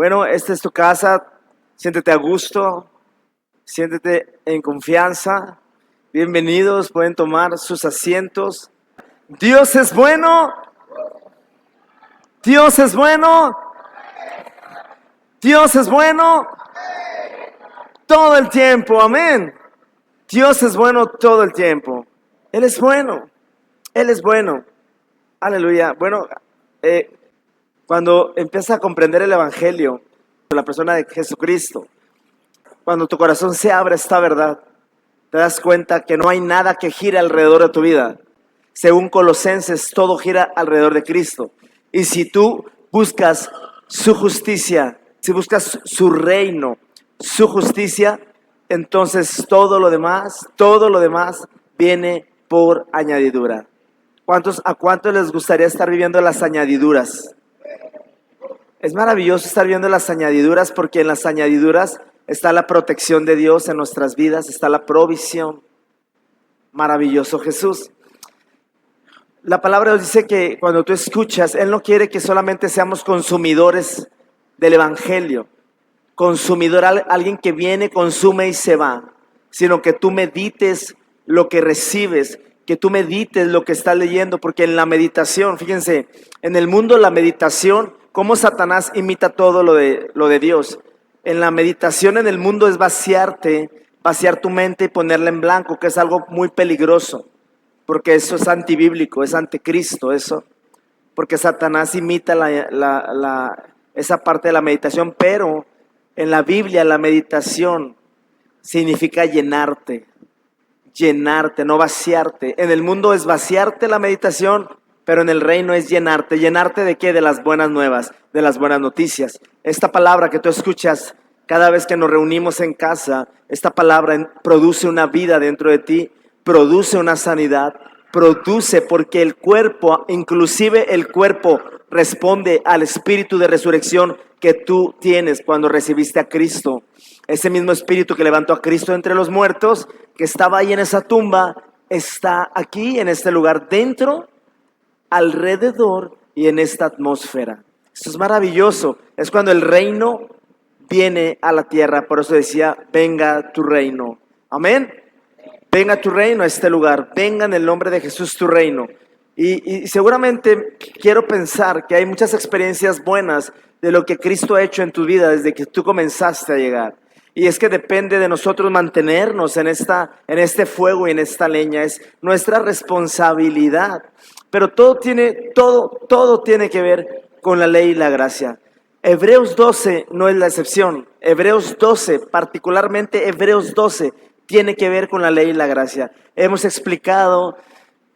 Bueno, esta es tu casa, siéntete a gusto, siéntete en confianza. Bienvenidos, pueden tomar sus asientos. Dios es bueno, Dios es bueno, Dios es bueno todo el tiempo, amén. Dios es bueno todo el tiempo. Él es bueno, Él es bueno. Aleluya. Bueno, cuando empiezas a comprender el Evangelio, la persona de Jesucristo, cuando tu corazón se abre a esta verdad, te das cuenta que no hay nada que gire alrededor de tu vida. Según Colosenses, todo gira alrededor de Cristo. Y si tú buscas su justicia, si buscas su reino, su justicia, entonces todo lo demás viene por añadidura. ¿A cuántos les gustaría estar viviendo las añadiduras? Es maravilloso estar viendo las añadiduras, porque en las añadiduras está la protección de Dios en nuestras vidas, está la provisión. Maravilloso Jesús. La palabra nos dice que cuando tú escuchas, Él no quiere que solamente seamos consumidores del Evangelio, alguien que viene, consume y se va, sino que tú medites lo que recibes, que tú medites lo que estás leyendo, porque en la meditación, fíjense, en el mundo la meditación, cómo Satanás imita todo lo de Dios. En la meditación en el mundo es vaciar tu mente y ponerla en blanco, que es algo muy peligroso, porque eso es antibíblico, es anticristo eso, porque Satanás imita esa parte de la meditación, pero en la Biblia la meditación significa llenarte, no vaciarte. En el mundo es vaciarte la meditación, pero en el reino es llenarte. ¿Llenarte de qué? De las buenas nuevas, de las buenas noticias. Esta palabra que tú escuchas cada vez que nos reunimos en casa, esta palabra produce una vida dentro de ti, produce una sanidad, produce, porque el cuerpo, inclusive el cuerpo, responde al espíritu de resurrección que tú tienes cuando recibiste a Cristo. Ese mismo espíritu que levantó a Cristo entre los muertos, que estaba ahí en esa tumba, está aquí en este lugar, dentro, alrededor y en esta atmósfera. Esto es maravilloso. Es cuando el reino viene a la tierra. Por eso decía, venga tu reino. Amén. Venga tu reino a este lugar. Venga en el nombre de Jesús tu reino. Y seguramente quiero pensar que hay muchas experiencias buenas de lo que Cristo ha hecho en tu vida desde que tú comenzaste a llegar. Y es que depende de nosotros mantenernos en este fuego y en esta leña. Es nuestra responsabilidad. Pero todo tiene que ver con la ley y la gracia. Hebreos 12 no es la excepción. Hebreos 12, particularmente Hebreos 12, tiene que ver con la ley y la gracia. Hemos explicado,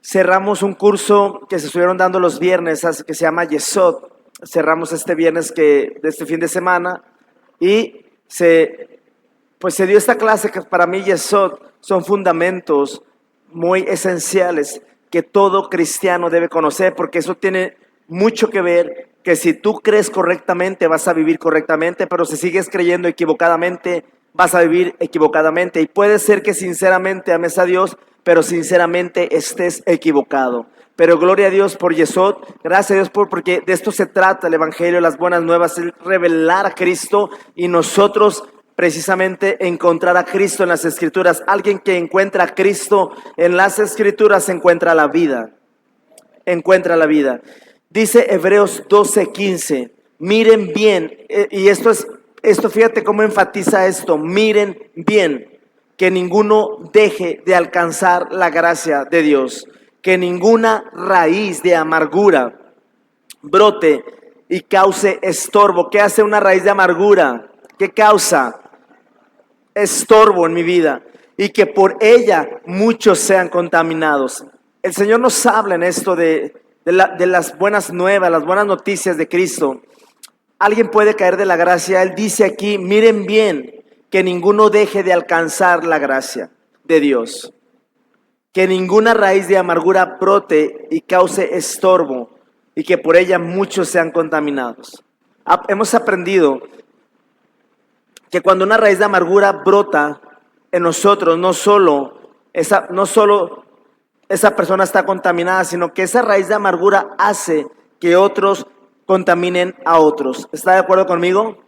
cerramos un curso que se estuvieron dando los viernes, que se llama Yesod. Cerramos este viernes de este fin de semana y se dio esta clase que para mí Yesod son fundamentos muy esenciales que todo cristiano debe conocer, porque eso tiene mucho que ver, que si tú crees correctamente vas a vivir correctamente, pero si sigues creyendo equivocadamente vas a vivir equivocadamente, y puede ser que sinceramente ames a Dios, pero sinceramente estés equivocado. Pero gloria a Dios por Yesod, gracias a Dios porque de esto se trata el Evangelio, las buenas nuevas, el revelar a Cristo y nosotros precisamente encontrar a Cristo en las Escrituras. Alguien que encuentra a Cristo en las Escrituras encuentra la vida. Dice Hebreos 12:15, miren bien, y esto fíjate cómo enfatiza esto, miren bien, que ninguno deje de alcanzar la gracia de Dios, que ninguna raíz de amargura brote y cause estorbo. ¿Qué hace una raíz de amargura? ¿Qué causa? Estorbo en mi vida, y que por ella muchos sean contaminados. El Señor nos habla en esto de las buenas nuevas, las buenas noticias de Cristo. Alguien puede caer de la gracia. Él dice aquí, miren bien, que ninguno deje de alcanzar la gracia de Dios, que ninguna raíz de amargura brote y cause estorbo, y que por ella muchos sean contaminados. Hemos aprendido que cuando una raíz de amargura brota en nosotros, no solo esa persona está contaminada, sino que esa raíz de amargura hace que otros contaminen a otros. ¿Está de acuerdo conmigo?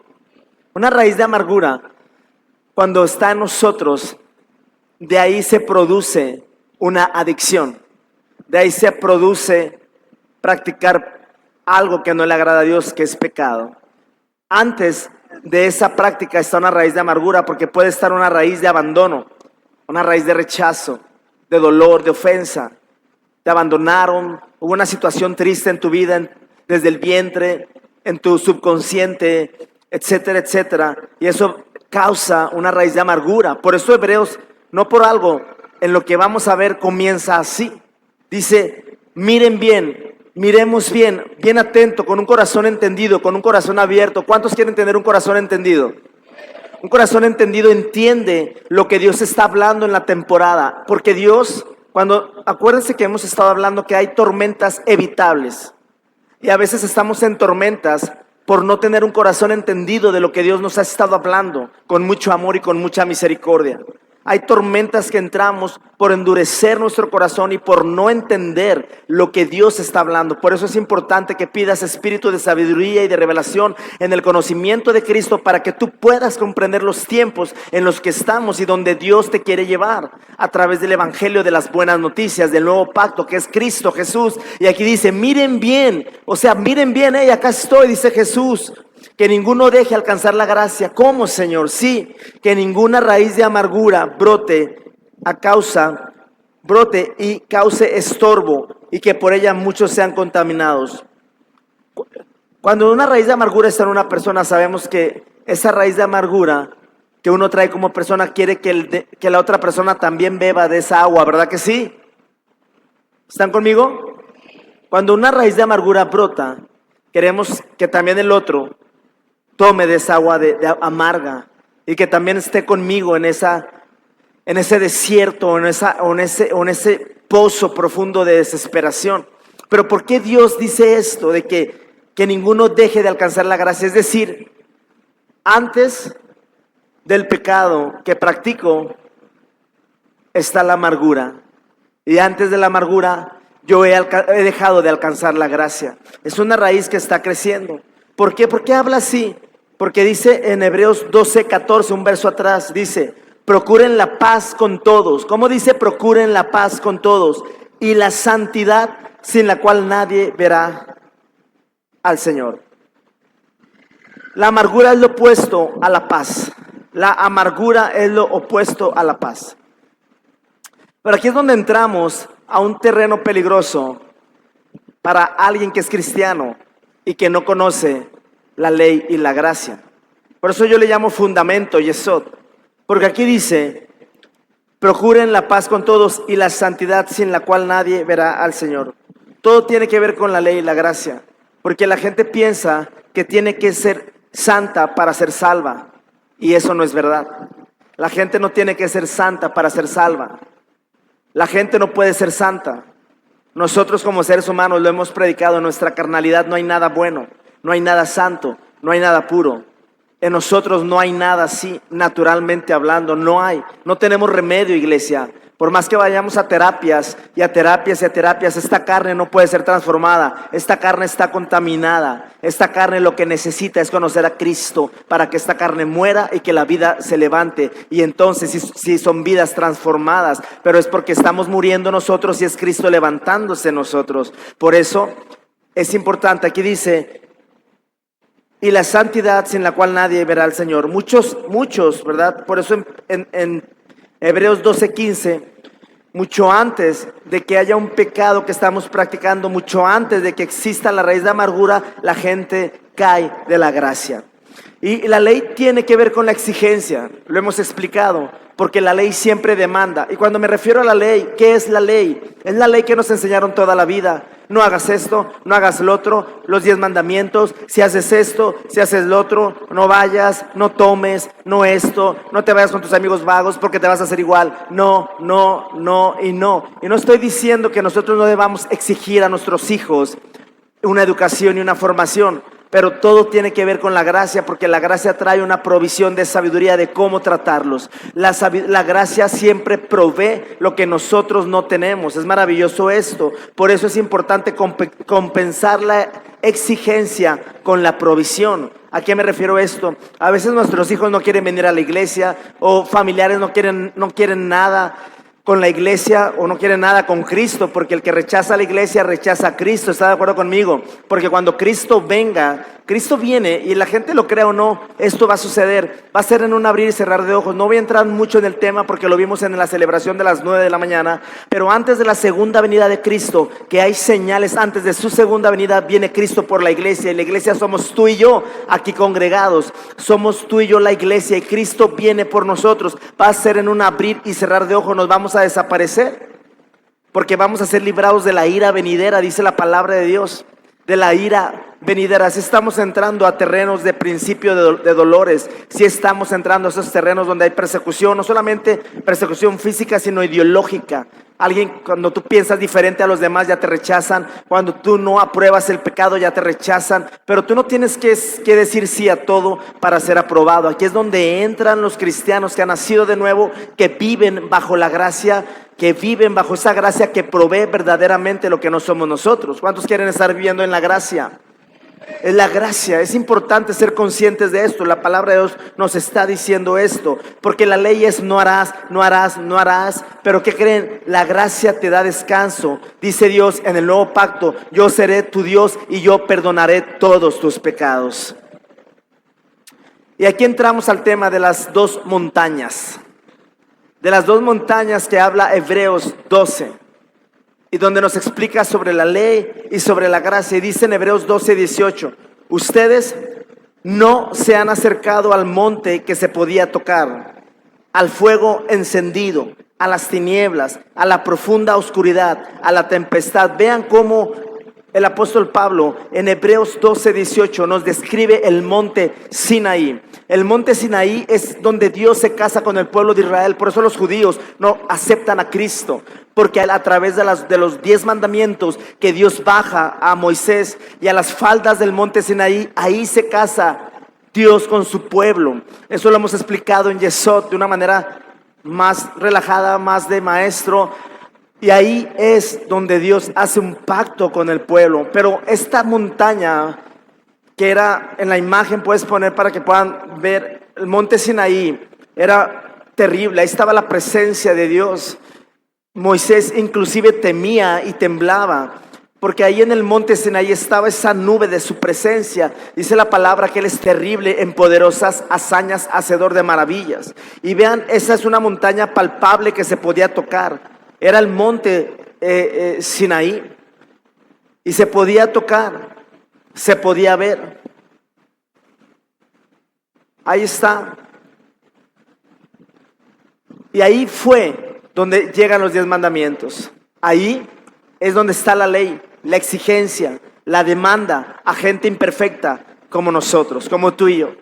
Una raíz de amargura, cuando está en nosotros, de ahí se produce una adicción. De ahí se produce practicar algo que no le agrada a Dios, que es pecado. Antes de esa práctica está una raíz de amargura, porque puede estar una raíz de abandono, una raíz de rechazo, de dolor, de ofensa. Te abandonaron, hubo una situación triste en tu vida, desde el vientre, en tu subconsciente, etcétera, etcétera. Y eso causa una raíz de amargura. Por eso Hebreos, no por algo, en lo que vamos a ver comienza así. Dice, miren bien, miremos bien, bien atento, con un corazón entendido, con un corazón abierto. ¿Cuántos quieren tener un corazón entendido? Un corazón entendido entiende lo que Dios está hablando en la temporada. Porque Dios, acuérdense que hemos estado hablando que hay tormentas evitables. Y a veces estamos en tormentas por no tener un corazón entendido de lo que Dios nos ha estado hablando, con mucho amor y con mucha misericordia. Hay tormentas que entramos por endurecer nuestro corazón y por no entender lo que Dios está hablando. Por eso es importante que pidas espíritu de sabiduría y de revelación en el conocimiento de Cristo, para que tú puedas comprender los tiempos en los que estamos y donde Dios te quiere llevar a través del evangelio de las buenas noticias, del nuevo pacto que es Cristo Jesús. Y aquí dice, miren bien, miren bien, acá estoy, dice Jesús. Que ninguno deje alcanzar la gracia. ¿Cómo, Señor? Sí, que ninguna raíz de amargura brote y cause estorbo, y que por ella muchos sean contaminados. Cuando una raíz de amargura está en una persona, sabemos que esa raíz de amargura que uno trae como persona quiere que la otra persona también beba de esa agua, ¿verdad que sí? ¿Están conmigo? Cuando una raíz de amargura brota, queremos que también el otro tome de esa agua de amarga, y que también esté conmigo en ese desierto, o en ese pozo profundo de desesperación. Pero ¿por qué Dios dice esto de que ninguno deje de alcanzar la gracia? Es decir, antes del pecado que practico está la amargura, y antes de la amargura yo he dejado de alcanzar la gracia. Es una raíz que está creciendo. ¿Por qué? ¿Por qué habla así? Porque dice en Hebreos 12:14, un verso atrás, dice, procuren la paz con todos. ¿Cómo dice? Procuren la paz con todos y la santidad, sin la cual nadie verá al Señor. La amargura es lo opuesto a la paz. La amargura es lo opuesto a la paz. Pero aquí es donde entramos a un terreno peligroso para alguien que es cristiano y que no conoce la ley y la gracia. Por eso yo le llamo fundamento, yesod. Porque aquí dice, procuren la paz con todos y la santidad, sin la cual nadie verá al Señor. Todo tiene que ver con la ley y la gracia. Porque la gente piensa que tiene que ser santa para ser salva. Y eso no es verdad. La gente no tiene que ser santa para ser salva. La gente no puede ser santa. Nosotros como seres humanos lo hemos predicado. En nuestra carnalidad no hay nada bueno, no hay nada santo, no hay nada puro. En nosotros no hay nada así, naturalmente hablando, no hay. No tenemos remedio, iglesia. Por más que vayamos a terapias y a terapias y a terapias, esta carne no puede ser transformada. Esta carne está contaminada. Esta carne lo que necesita es conocer a Cristo para que esta carne muera y que la vida se levante. Y entonces si son vidas transformadas, pero es porque estamos muriendo nosotros y es Cristo levantándose en nosotros. Por eso es importante, aquí dice, y la santidad, sin la cual nadie verá al Señor. Muchos, ¿verdad? Por eso en Hebreos 12:15, mucho antes de que haya un pecado que estamos practicando, mucho antes de que exista la raíz de amargura, la gente cae de la gracia. Y la ley tiene que ver con la exigencia, lo hemos explicado, porque la ley siempre demanda. Y cuando me refiero a la ley, ¿qué es la ley? Es la ley que nos enseñaron toda la vida. No hagas esto, no hagas lo otro, los 10 mandamientos, si haces esto, si haces lo otro, no vayas, no tomes, no esto, no te vayas con tus amigos vagos porque te vas a hacer igual. No. Y no estoy diciendo que nosotros no debamos exigir a nuestros hijos una educación y una formación, pero todo tiene que ver con la gracia, porque la gracia trae una provisión de sabiduría de cómo tratarlos. La gracia siempre provee lo que nosotros no tenemos. Es maravilloso esto. Por eso es importante compensar la exigencia con la provisión. ¿A qué me refiero esto? A veces nuestros hijos no quieren venir a la iglesia, o familiares no quieren nada con la iglesia, o no quieren nada con Cristo, porque el que rechaza la iglesia rechaza a Cristo. ¿Está de acuerdo conmigo? Porque cuando Cristo venga, Cristo viene, y la gente lo crea o no, esto va a suceder. Va a ser en un abrir y cerrar de ojos. No voy a entrar mucho en el tema porque lo vimos en la celebración de las 9 de la mañana, pero antes de la segunda venida de Cristo, que hay señales, antes de su segunda venida viene Cristo por la iglesia, y la iglesia somos tú y yo aquí congregados. Somos tú y yo la iglesia, y Cristo viene por nosotros. Va a ser en un abrir y cerrar de ojos. Nos vamos a desaparecer, porque vamos a ser librados de la ira venidera, dice la palabra de Dios, de la ira venidera. Si estamos entrando a terrenos de principio de dolores, si estamos entrando a esos terrenos donde hay persecución, no solamente persecución física, sino ideológica. Alguien, cuando tú piensas diferente a los demás, ya te rechazan. Cuando tú no apruebas el pecado, ya te rechazan. Pero tú no tienes que decir sí a todo para ser aprobado. Aquí es donde entran los cristianos que han nacido de nuevo, que viven bajo la gracia, que viven bajo esa gracia que provee verdaderamente lo que no somos nosotros. ¿Cuántos quieren estar viviendo en la gracia? Es la gracia. Es importante ser conscientes de esto. La palabra de Dios nos está diciendo esto, porque la ley es no harás, no harás, no harás. Pero ¿qué creen? La gracia te da descanso. Dice Dios en el nuevo pacto: yo seré tu Dios y yo perdonaré todos tus pecados. Y aquí entramos al tema de las dos montañas, de las dos montañas que habla Hebreos 12, y donde nos explica sobre la ley y sobre la gracia. Y dice en Hebreos 12:18: ustedes no se han acercado al monte que se podía tocar, al fuego encendido, a las tinieblas, a la profunda oscuridad, a la tempestad. Vean cómo el apóstol Pablo en Hebreos 12:18 nos describe el monte Sinaí. El monte Sinaí es donde Dios se casa con el pueblo de Israel. Por eso los judíos no aceptan a Cristo, porque a través de los 10 mandamientos que Dios baja a Moisés, y a las faldas del monte Sinaí, ahí se casa Dios con su pueblo. Eso lo hemos explicado en Yesod de una manera más relajada, más de maestro. Y ahí es donde Dios hace un pacto con el pueblo. Pero esta montaña, que era en la imagen, puedes poner para que puedan ver, el monte Sinaí era terrible. Ahí estaba la presencia de Dios. Moisés inclusive temía y temblaba, porque ahí en el monte Sinaí estaba esa nube de su presencia. Dice la palabra que Él es terrible en poderosas hazañas, hacedor de maravillas. Y vean, esa es una montaña palpable que se podía tocar. Era el monte Sinaí, y se podía tocar, se podía ver. Ahí está. Y ahí fue donde llegan los 10 mandamientos. Ahí es donde está la ley, la exigencia, la demanda a gente imperfecta como nosotros, como tú y yo.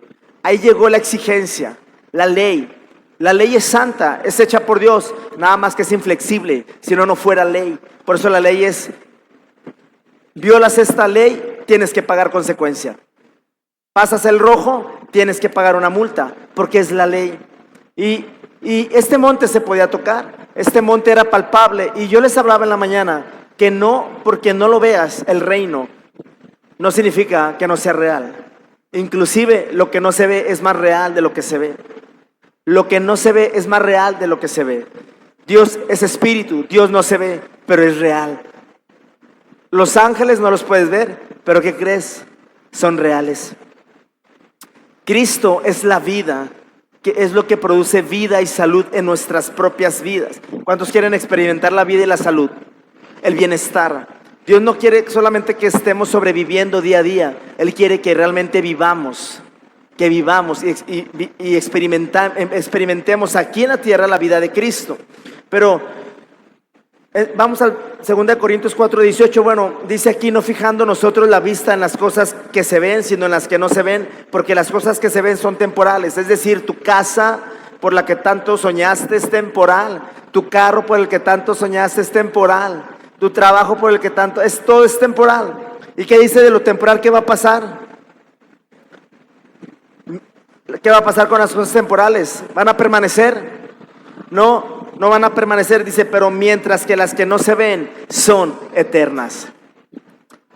Ahí llegó la exigencia, la ley. La ley es santa, es hecha por Dios, nada más que es inflexible, si no, no fuera ley. Por eso la ley es: violas esta ley, tienes que pagar consecuencia. Pasas el rojo, tienes que pagar una multa, porque es la ley. Y este monte se podía tocar, este monte era palpable. Y yo les hablaba en la mañana que no, porque no lo veas el reino, no significa que no sea real. Inclusive lo que no se ve es más real de lo que se ve. Lo que no se ve es más real de lo que se ve. Dios es espíritu, Dios no se ve, pero es real. Los ángeles no los puedes ver, pero ¿qué crees? Son reales. Cristo es la vida, que es lo que produce vida y salud en nuestras propias vidas. ¿Cuántos quieren experimentar la vida y la salud? El bienestar. Dios no quiere solamente que estemos sobreviviendo día a día. Él quiere que realmente vivamos. Que vivamos y experimentemos aquí en la tierra la vida de Cristo. Pero vamos al 2 Corintios 4:18. Bueno, dice aquí: no fijando nosotros la vista en las cosas que se ven, sino en las que no se ven, porque las cosas que se ven son temporales. Es decir, tu casa por la que tanto soñaste es temporal, tu carro por el que tanto soñaste es temporal, tu trabajo por el que tanto, todo es temporal. ¿Y qué dice de lo temporal? ¿Qué va a pasar? ¿Qué va a pasar con las cosas temporales? ¿Van a permanecer? No, no van a permanecer. Dice: pero mientras que las que no se ven son eternas.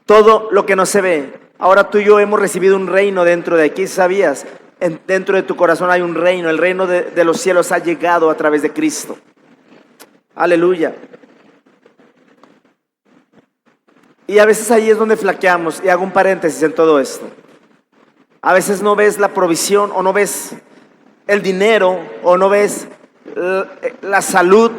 Todo lo que no se ve Ahora tú y yo hemos recibido un reino dentro de aquí, ¿sabías? Dentro de tu corazón hay un reino, el reino de los cielos ha llegado a través de Cristo. Aleluya. Y a veces ahí es donde flaqueamos, y hago un paréntesis en todo esto. A veces no ves la provisión, o no ves el dinero, o no ves la salud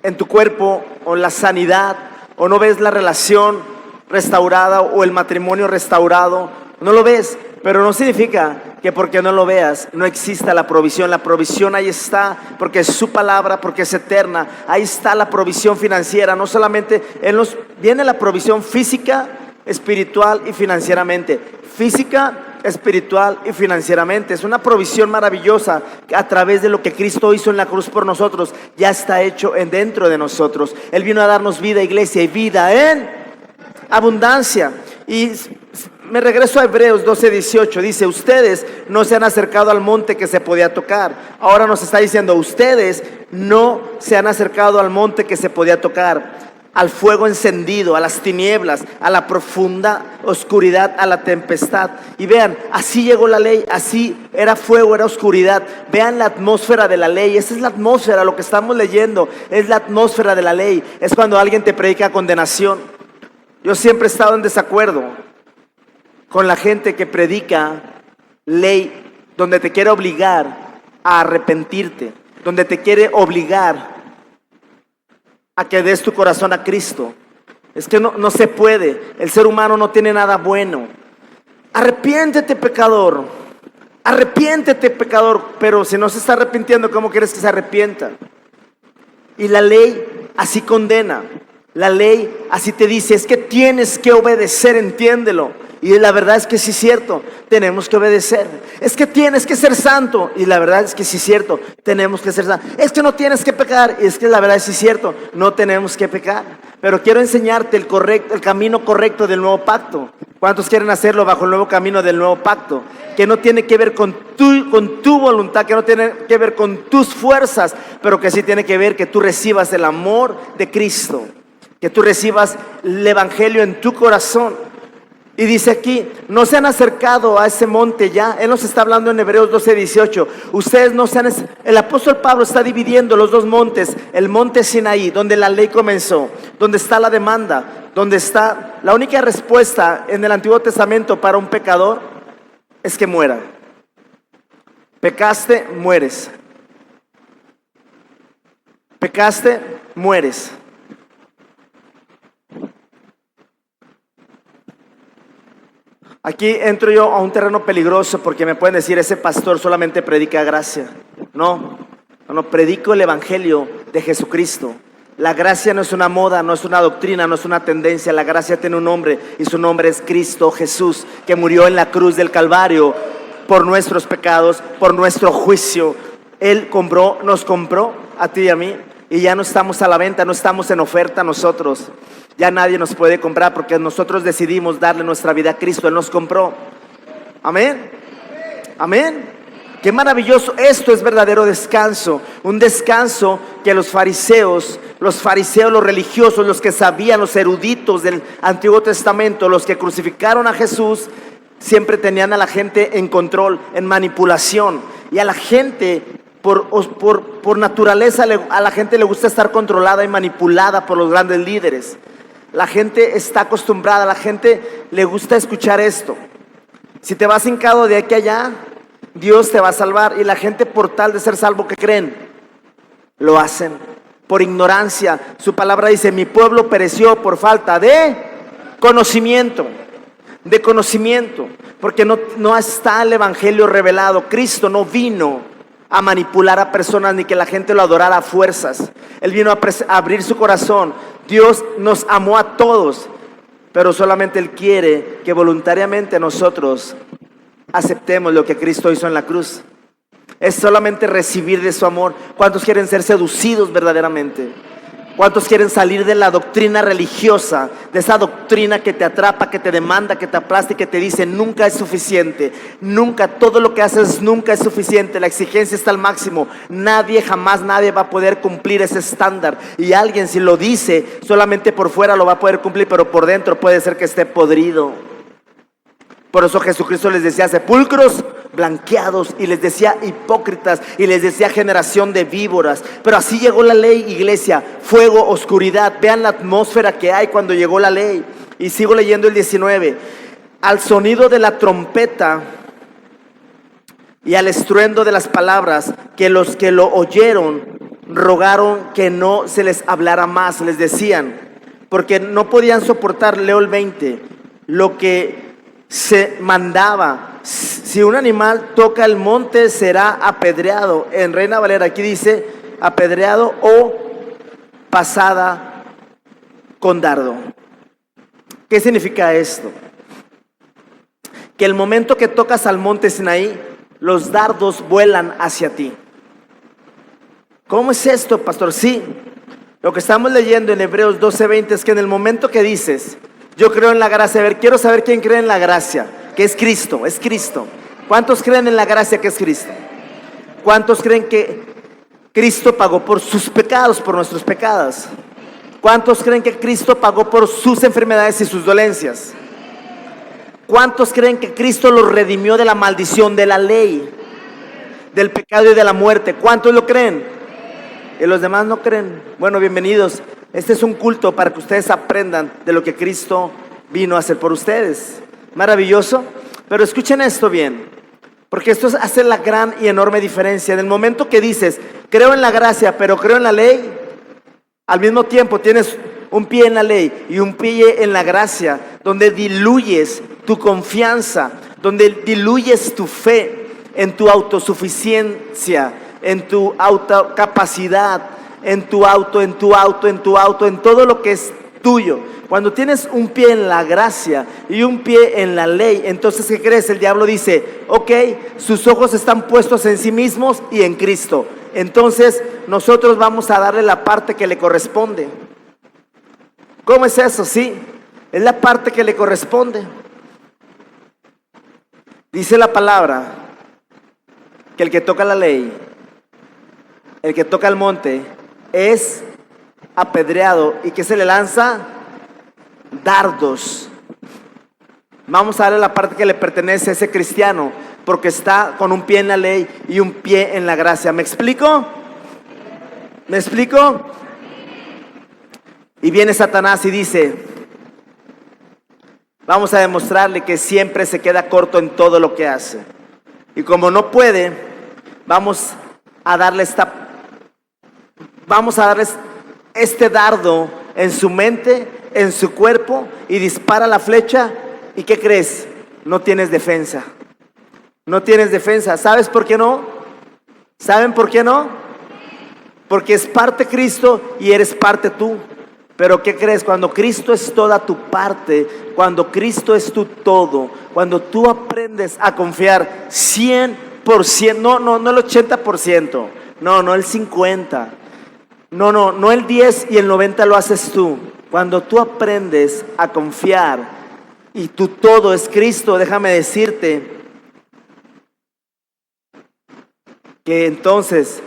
en tu cuerpo, o la sanidad, o no ves la relación restaurada, o el matrimonio restaurado. No lo ves, pero no significa que porque no lo veas no exista la provisión. La provisión ahí está, porque es su palabra, porque es eterna. Ahí está la provisión financiera. No solamente viene la provisión física, espiritual y financieramente. Física, espiritual y financieramente. Es una provisión maravillosa a través de lo que Cristo hizo en la cruz por nosotros. Ya está hecho dentro de nosotros. Él vino a darnos vida, iglesia, y vida en abundancia. Y me regreso a Hebreos 12:18. Dice: ustedes no se han acercado al monte que se podía tocar. Ahora nos está diciendo: ustedes no se han acercado al monte que se podía tocar, al fuego encendido, a las tinieblas, a la profunda oscuridad, a la tempestad. Y vean, así llegó la ley, así era fuego, era oscuridad. Vean la atmósfera de la ley. Esa es la atmósfera, lo que estamos leyendo es la atmósfera de la ley. Es cuando alguien te predica condenación. Yo siempre he estado en desacuerdo con la gente que predica ley, donde te quiere obligar a arrepentirte, donde te quiere obligar a que des tu corazón a Cristo. Es que no se puede. El ser humano no tiene nada bueno. Arrepiéntete, pecador. Arrepiéntete, pecador. Pero si no se está arrepintiendo, ¿cómo quieres que se arrepienta? Y la ley así condena. La ley así te dice: es que tienes que obedecer, entiéndelo. Y la verdad es que sí es cierto, tenemos que obedecer. Es que tienes que ser santo. Y la verdad es que sí es cierto, tenemos que ser santos. Es que no tienes que pecar. Y es que la verdad es que sí es cierto, no tenemos que pecar. Pero quiero enseñarte el camino correcto del nuevo pacto. ¿Cuántos quieren hacerlo bajo el nuevo camino del nuevo pacto? Que no tiene que ver con tu voluntad, que no tiene que ver con tus fuerzas, pero que sí tiene que ver que tú recibas el amor de Cristo, que tú recibas el evangelio en tu corazón. Y dice aquí: no se han acercado a ese monte ya. Él nos está hablando en Hebreos 12:18. Ustedes no se han... El apóstol Pablo está dividiendo los dos montes. El monte Sinaí, donde la ley comenzó, donde está la demanda, donde está la única respuesta en el Antiguo Testamento para un pecador, es que muera. Pecaste, mueres. Pecaste, mueres. Aquí entro yo a un terreno peligroso, porque me pueden decir: ese pastor solamente predica gracia. No, predico el evangelio de Jesucristo. La gracia no es una moda, no es una doctrina, no es una tendencia. La gracia tiene un nombre, y su nombre es Cristo Jesús, que murió en la cruz del Calvario por nuestros pecados, por nuestro juicio. Él nos compró a ti y a mí, y ya no estamos a la venta, no estamos en oferta nosotros. Ya nadie nos puede comprar, porque nosotros decidimos darle nuestra vida a Cristo. Él nos compró. Amén. Amén. Qué maravilloso. Esto es verdadero descanso. Un descanso que los fariseos, los religiosos, los que sabían, los eruditos del Antiguo Testamento, los que crucificaron a Jesús, siempre tenían a la gente en control, en manipulación. Y a la gente, por naturaleza, a la gente le gusta estar controlada y manipulada por los grandes líderes. La gente está acostumbrada, a la gente le gusta escuchar esto: si te vas hincado de aquí a allá, Dios te va a salvar. Y la gente, por tal de ser salvo, ¿qué creen? Lo hacen por ignorancia. Su palabra dice: mi pueblo pereció por falta de conocimiento. De conocimiento. Porque no está el evangelio revelado. Cristo no vino a manipular a personas, ni que la gente lo adorara a fuerzas. Él vino a abrir su corazón. Dios nos amó a todos, pero solamente Él quiere que voluntariamente nosotros aceptemos lo que Cristo hizo en la cruz. Es solamente recibir de su amor. ¿Cuántos quieren ser seducidos verdaderamente? ¿Cuántos quieren salir de la doctrina religiosa, de esa doctrina que te atrapa, que te demanda, que te aplasta y que te dice: nunca es suficiente, nunca, todo lo que haces nunca es suficiente, la exigencia está al máximo, jamás nadie va a poder cumplir ese estándar? Y alguien, si lo dice, solamente por fuera lo va a poder cumplir, pero por dentro puede ser que esté podrido. Por eso Jesucristo les decía sepulcros blanqueados, y les decía hipócritas, y les decía generación de víboras. Pero así llegó la ley, iglesia: fuego, oscuridad. Vean la atmósfera que hay cuando llegó la ley. Y sigo leyendo el 19. Al sonido de la trompeta y al estruendo de las palabras, que los que lo oyeron rogaron que no se les hablara más. Les decían, porque no podían soportar, leo el 20, lo que se mandaba: si un animal toca el monte será apedreado. En Reina Valera aquí dice apedreado o pasada con dardo. ¿Qué significa esto? Que el momento que tocas al monte Sinaí, los dardos vuelan hacia ti. ¿Cómo es esto, pastor? Sí, lo que estamos leyendo en Hebreos 12:20 es que en el momento que dices, yo creo en la gracia. A ver, quiero saber quién cree en la gracia, que es Cristo, es Cristo. ¿Cuántos creen en la gracia que es Cristo? ¿Cuántos creen que Cristo pagó por sus pecados, por nuestros pecados? ¿Cuántos creen que Cristo pagó por sus enfermedades y sus dolencias? ¿Cuántos creen que Cristo los redimió de la maldición de la ley, del pecado y de la muerte? ¿Cuántos lo creen? ¿Y los demás no creen? Bueno, bienvenidos. Este es un culto para que ustedes aprendan de lo que Cristo vino a hacer por ustedes. Maravilloso. Pero escuchen esto bien, porque esto hace la gran y enorme diferencia. En el momento que dices, creo en la gracia, pero creo en la ley, al mismo tiempo tienes un pie en la ley y un pie en la gracia, donde diluyes tu confianza, donde diluyes tu fe en tu autosuficiencia, en tu autocapacidad, en todo lo que es tuyo. Cuando tienes un pie en la gracia y un pie en la ley, entonces ¿qué crees? El diablo dice, ok, sus ojos están puestos en sí mismos y en Cristo. Entonces nosotros vamos a darle la parte que le corresponde. ¿Cómo es eso? Sí, es la parte que le corresponde. Dice la palabra que el que toca la ley, el que toca el monte, es apedreado. ¿Y qué se le lanza? Dardos. Vamos a darle la parte que le pertenece a ese cristiano, porque está con un pie en la ley y un pie en la gracia. ¿Me explico? ¿Me explico? Y viene Satanás y dice, vamos a demostrarle que siempre se queda corto en todo lo que hace. Y como no puede, vamos a darles este dardo en su mente, en su cuerpo, y dispara la flecha. ¿Y qué crees? No tienes defensa. No tienes defensa. ¿Sabes por qué no? ¿Saben por qué no? Porque es parte Cristo y eres parte tú. Pero ¿qué crees? Cuando Cristo es toda tu parte, cuando Cristo es tu todo, cuando tú aprendes a confiar 100%, no el 80%, no el 50%, no el 10 y el 90 lo haces tú. Cuando tú aprendes a confiar y tu todo es Cristo, déjame decirte que entonces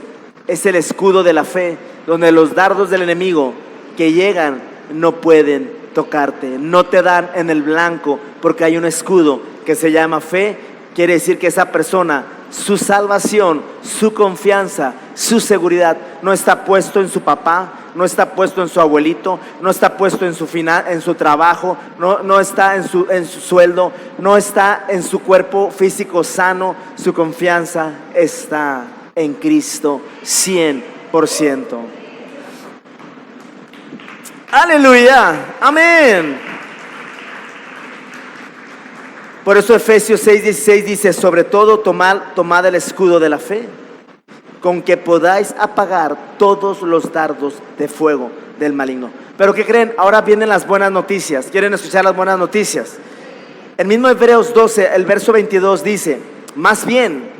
es el escudo de la fe, donde los dardos del enemigo que llegan no pueden tocarte, no te dan en el blanco, porque hay un escudo que se llama fe. Quiere decir que esa persona, su salvación, su confianza, su seguridad no está puesto en su papá, no está puesto en su abuelito, no está puesto en su trabajo, no está en su sueldo, no está en su cuerpo físico sano. Su confianza está en Cristo 100%. Aleluya, amén. Por eso Efesios 6:16 dice, sobre todo tomad el escudo de la fe, con que podáis apagar todos los dardos de fuego del maligno. Pero ¿qué creen? Ahora vienen las buenas noticias. ¿Quieren escuchar las buenas noticias? El mismo Hebreos 12, el verso 22 dice, más bien,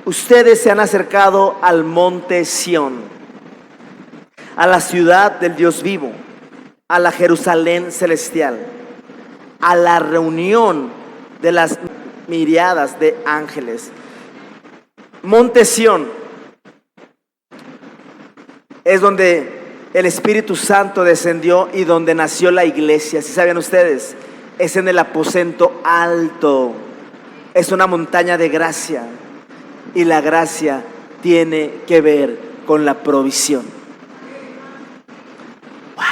ustedes se han acercado al monte Sión, a la ciudad del Dios vivo, a la Jerusalén celestial, a la reunión de las miriadas de ángeles. Monte Sión es donde el Espíritu Santo descendió y donde nació la iglesia. ¿Sí sabían ustedes? es en el aposento alto. Es una montaña de gracia. Y la gracia tiene que ver con la provisión. Wow.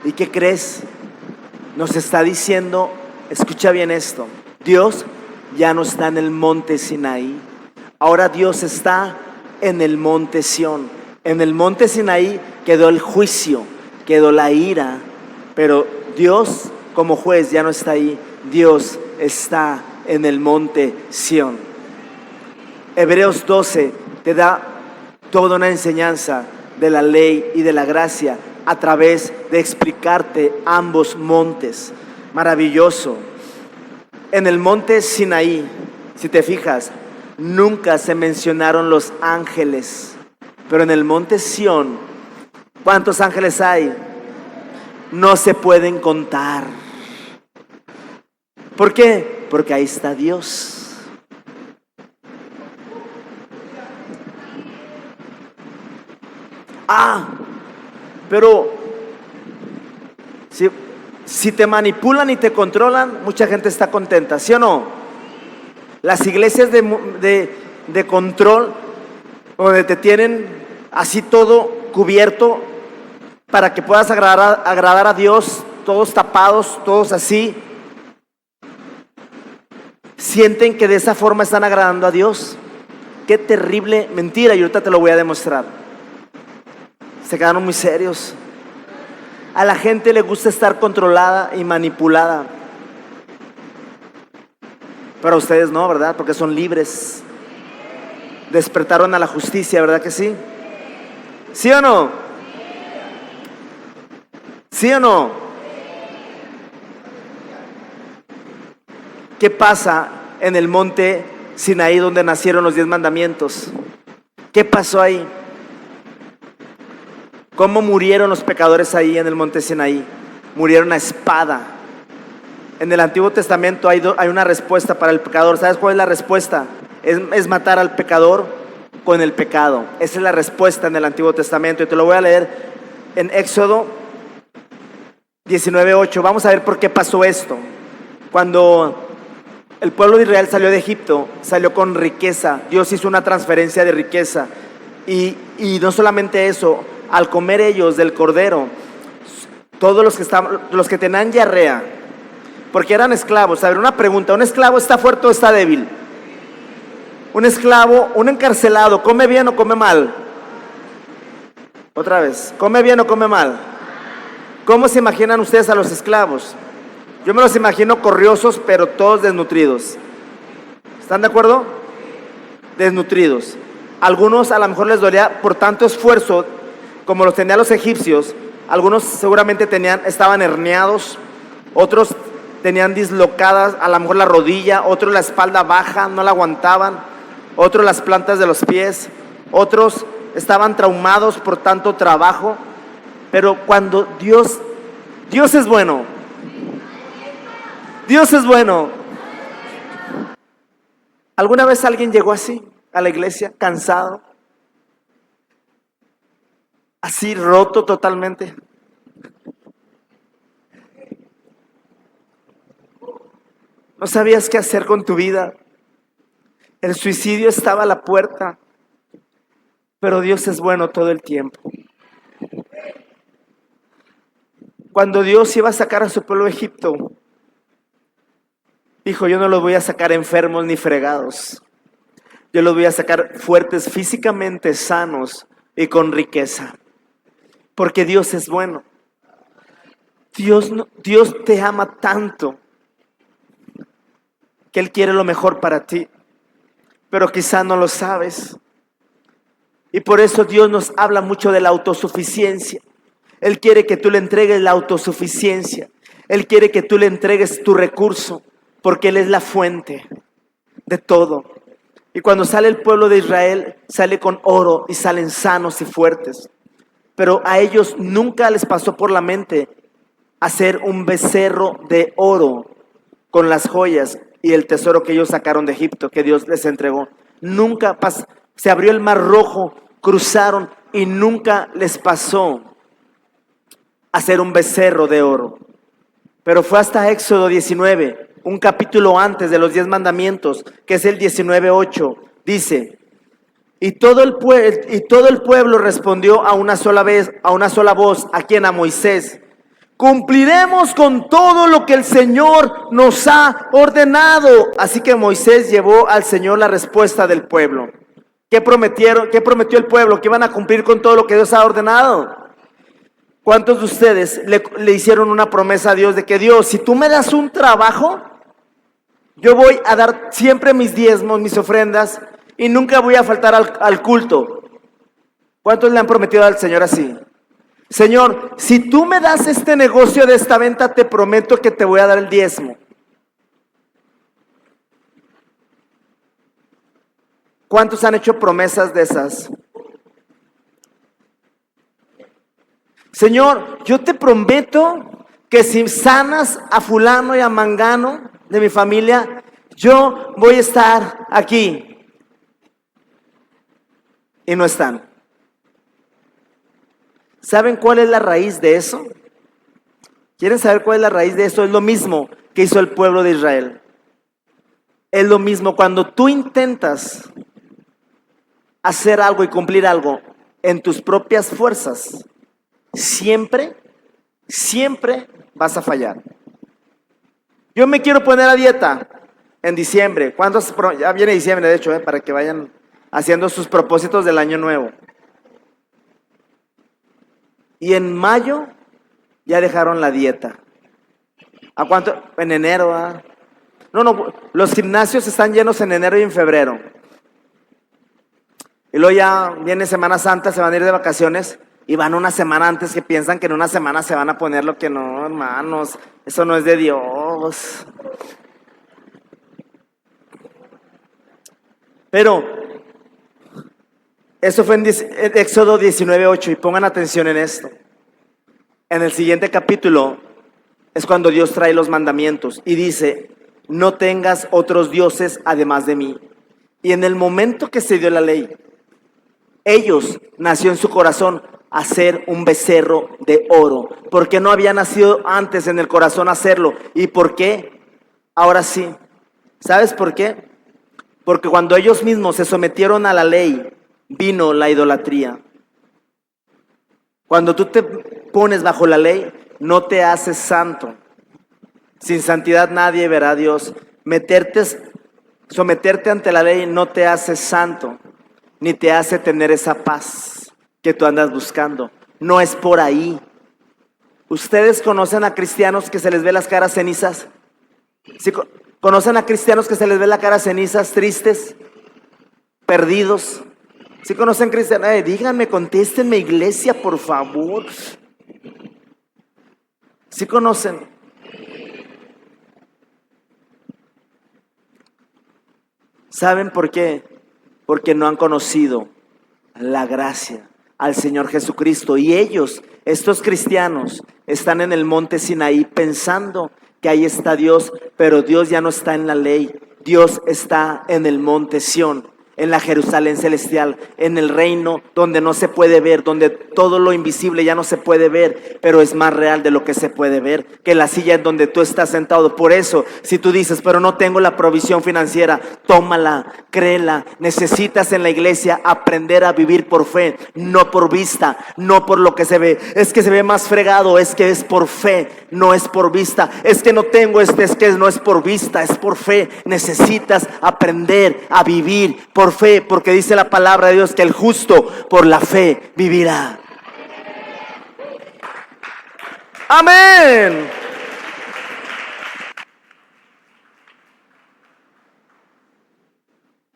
¿Y qué crees? Nos está diciendo, escucha bien esto, Dios ya no está en el monte Sinaí. Ahora Dios está en el monte Sión. En el monte Sinaí quedó el juicio, quedó la ira, pero Dios como juez ya no está ahí. Dios está en el monte Sión. Hebreos 12 te da toda una enseñanza de la ley y de la gracia a través de explicarte ambos montes. Maravilloso. En el monte Sinaí, si te fijas, nunca se mencionaron los ángeles, pero en el monte Sión, ¿cuántos ángeles hay? No se pueden contar. ¿Por qué? Porque ahí está Dios. Pero si te manipulan y te controlan, mucha gente está contenta, ¿sí o no? Las iglesias de control, donde te tienen así todo cubierto para que puedas agradar a Dios, todos tapados, todos así, sienten que de esa forma están agradando a Dios. Qué terrible mentira, y ahorita te lo voy a demostrar. Se quedaron muy serios. A la gente le gusta estar controlada y manipulada, pero a ustedes no, ¿verdad? Porque son libres. Despertaron a la justicia, ¿verdad que sí? ¿Sí o no? ¿Sí o no? ¿Qué pasa en el monte Sinaí donde nacieron los 10 mandamientos? ¿Qué pasó ahí? ¿Cómo murieron los pecadores ahí en el monte Sinaí? Murieron a espada. En el Antiguo Testamento hay una respuesta para el pecador. ¿Sabes cuál es la respuesta? Es matar al pecador con el pecado. Esa es la respuesta en el Antiguo Testamento. Y te lo voy a leer en Éxodo 19:8. Vamos a ver por qué pasó esto. Cuando el pueblo de Israel salió de Egipto, salió con riqueza. Dios hizo una transferencia de riqueza. Y no solamente eso, al comer ellos del cordero, todos los que tenían diarrea, porque eran esclavos. A ver, una pregunta: ¿un esclavo está fuerte o está débil? Un esclavo, un encarcelado, ¿come bien o come mal? Otra vez, ¿come bien o come mal? ¿Cómo se imaginan ustedes a los esclavos? Yo me los imagino corriosos, pero todos desnutridos. ¿Están de acuerdo? Desnutridos. Algunos a lo mejor les dolía por tanto esfuerzo, como los tenían los egipcios. Algunos seguramente estaban herniados, otros tenían dislocadas a lo mejor la rodilla, otros la espalda baja, no la aguantaban, otros las plantas de los pies, otros estaban traumados por tanto trabajo. Pero cuando Dios es bueno, Dios es bueno. ¿Alguna vez alguien llegó así a la iglesia, cansado, así roto totalmente? No sabías qué hacer con tu vida. El suicidio estaba a la puerta, pero Dios es bueno todo el tiempo. Cuando Dios iba a sacar a su pueblo de Egipto, dijo: yo no los voy a sacar enfermos ni fregados. Yo los voy a sacar fuertes físicamente, sanos y con riqueza. Porque Dios es bueno. Dios te ama tanto que Él quiere lo mejor para ti, pero quizá no lo sabes. Y por eso Dios nos habla mucho de la autosuficiencia. Él quiere que tú le entregues la autosuficiencia. Él quiere que tú le entregues tu recurso, porque Él es la fuente de todo. Y cuando sale el pueblo de Israel, sale con oro y salen sanos y fuertes. Pero a ellos nunca les pasó por la mente hacer un becerro de oro con las joyas y el tesoro que ellos sacaron de Egipto, que Dios les entregó. Nunca se abrió el mar rojo, cruzaron y nunca les pasó hacer un becerro de oro. Pero fue hasta Éxodo 19, un capítulo antes de los 10 mandamientos, que es el 19:8, dice: y todo el pueblo respondió a una sola voz, ¿a quién? A Moisés: cumpliremos con todo lo que el Señor nos ha ordenado. Así que Moisés llevó al Señor la respuesta del pueblo. ¿Qué prometieron? ¿Qué prometió el pueblo? Que iban a cumplir con todo lo que Dios ha ordenado. ¿Cuántos de ustedes le hicieron una promesa a Dios de que Dios, si tú me das un trabajo, yo voy a dar siempre mis diezmos, mis ofrendas, y nunca voy a faltar al culto? ¿Cuántos le han prometido al Señor así? Señor, si tú me das este negocio de esta venta, te prometo que te voy a dar el diezmo. ¿Cuántos han hecho promesas de esas? Señor, yo te prometo que si sanas a fulano y a mangano de mi familia, yo voy a estar aquí. Y no están. ¿Saben cuál es la raíz de eso? ¿Quieren saber cuál es la raíz de eso? Es lo mismo que hizo el pueblo de Israel. Es lo mismo cuando tú intentas hacer algo y cumplir algo en tus propias fuerzas. Siempre vas a fallar. Yo me quiero poner a dieta en diciembre. Ya viene diciembre, de hecho, para que vayan haciendo sus propósitos del año nuevo. Y en mayo ya dejaron la dieta. ¿A cuánto? En enero. No, los gimnasios están llenos en enero y en febrero. Y luego ya viene Semana Santa, se van a ir de vacaciones. Y van una semana antes, que piensan que en una semana se van a poner lo que no, hermanos. Eso no es de Dios. Pero eso fue en Éxodo 19:8. Y pongan atención en esto. En el siguiente capítulo es cuando Dios trae los mandamientos. Y dice: no tengas otros dioses además de mí. Y en el momento que se dio la ley, nació en su corazón hacer un becerro de oro. Porque no había nacido antes en el corazón hacerlo. ¿Y por qué? Ahora sí. ¿Sabes por qué? Porque cuando ellos mismos se sometieron a la ley, vino la idolatría. Cuando tú te pones bajo la ley, no te haces santo. Sin santidad nadie verá a Dios. Someterte ante la ley no te hace santo, ni te hace tener esa paz que tú andas buscando. No es por ahí. ¿Ustedes conocen a cristianos que se les ve las caras cenizas? ¿Sí? ¿Conocen a cristianos que se les ve la cara cenizas, tristes, perdidos? ¿Sí conocen cristianos? Díganme, contéstenme, iglesia, por favor. ¿Sí conocen? ¿Saben por qué? Porque no han conocido la gracia al Señor Jesucristo. Y estos cristianos, están en el monte Sinaí pensando que ahí está Dios, pero Dios ya no está en la ley. Dios está en el monte Sión, en la Jerusalén celestial, en el reino donde no se puede ver, donde todo lo invisible ya no se puede ver, pero es más real de lo que se puede ver, que la silla en donde tú estás sentado. Por eso, si tú dices, pero no tengo la provisión financiera, tómala, créela. Necesitas en la iglesia aprender a vivir por fe, no por vista, no por lo que se ve. Es que se ve más fregado, es que es por fe, no es por vista. Es que no tengo es que no es por vista, es por fe. Necesitas aprender a vivir por fe, porque dice la palabra de Dios que el justo por la fe vivirá. Amén.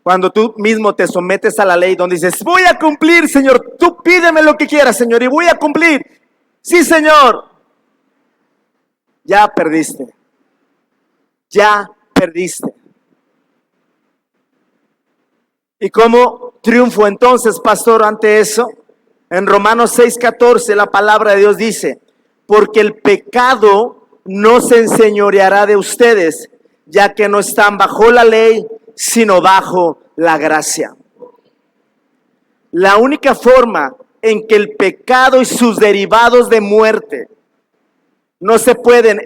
Cuando tú mismo te sometes a la ley, donde dices, voy a cumplir, Señor, tú pídeme lo que quieras, Señor, y voy a cumplir. Sí, Señor. Ya perdiste. Ya perdiste. ¿Y cómo triunfo entonces, pastor, ante eso? En Romanos 6:14 la palabra de Dios dice: porque el pecado no se enseñoreará de ustedes, ya que no están bajo la ley, sino bajo la gracia. La única forma en que el pecado y sus derivados de muerte no se pueden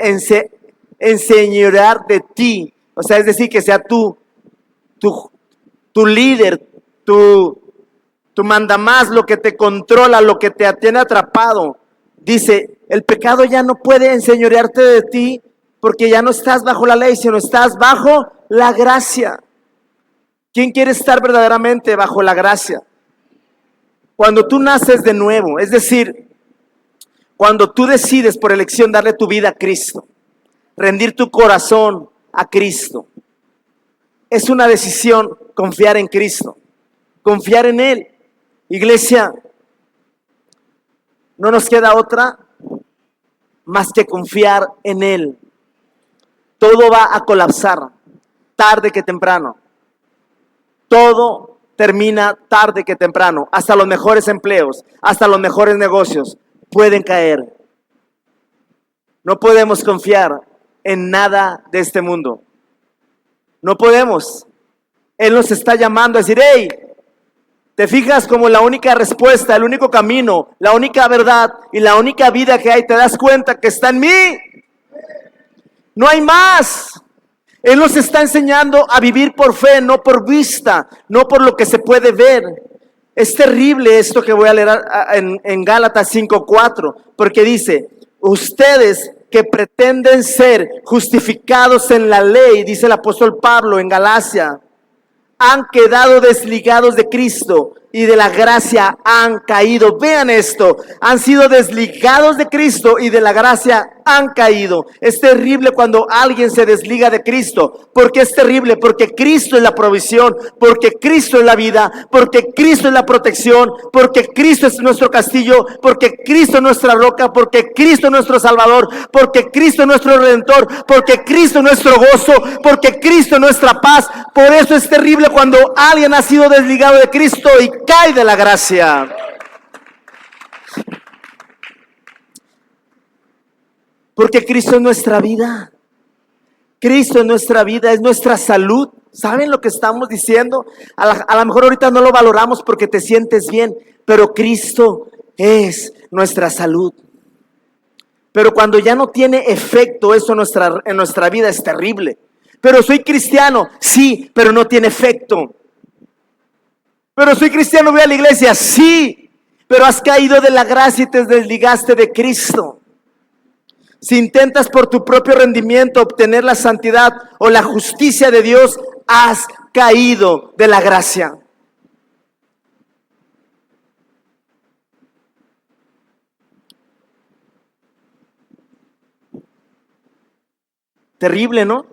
enseñorear de ti. O sea, es decir, que sea tu líder, tu mandamás, lo que te controla, lo que te tiene atrapado. Dice, el pecado ya no puede enseñorearte de ti porque ya no estás bajo la ley, sino estás bajo la gracia. ¿Quién quiere estar verdaderamente bajo la gracia? Cuando tú naces de nuevo, es decir, cuando tú decides por elección darle tu vida a Cristo, rendir tu corazón a Cristo, es una decisión confiar en Cristo, confiar en Él. Iglesia, no nos queda otra más que confiar en Él. Todo va a colapsar tarde que temprano. Todo termina tarde que temprano. Hasta los mejores empleos, hasta los mejores negocios pueden caer. No podemos confiar en nada de este mundo. No podemos. Él nos está llamando a decir, hey, ¿te fijas como la única respuesta, el único camino, la única verdad y la única vida que hay? ¿Te das cuenta que está en mí? No hay más. Él nos está enseñando a vivir por fe, no por vista, no por lo que se puede ver. Es terrible esto que voy a leer en Gálatas 5:4, porque dice, ustedes que pretenden ser justificados en la ley, dice el apóstol Pablo en Galacia, han quedado desligados de Cristo y de la gracia han caído. Vean esto, han sido desligados de Cristo y de la gracia han caído. Es terrible cuando alguien se desliga de Cristo. ¿Por qué es terrible? Porque Cristo es la provisión, porque Cristo es la vida, porque Cristo es la protección, porque Cristo es nuestro castillo, porque Cristo es nuestra roca, porque Cristo es nuestro Salvador, porque Cristo es nuestro Redentor, porque Cristo es nuestro gozo, porque Cristo es nuestra paz. Por eso es terrible cuando alguien ha sido desligado de Cristo y cae de la gracia. Porque Cristo es nuestra vida. Cristo es nuestra vida, es nuestra salud. ¿Saben lo que estamos diciendo? A lo mejor ahorita no lo valoramos porque te sientes bien, pero Cristo es nuestra salud. Pero cuando ya no tiene efecto eso en nuestra vida es terrible. Pero soy cristiano, sí, pero no tiene efecto. Pero soy cristiano, voy a la iglesia, sí, pero has caído de la gracia y te desligaste de Cristo. Si intentas por tu propio rendimiento obtener la santidad o la justicia de Dios, has caído de la gracia. Terrible, ¿no?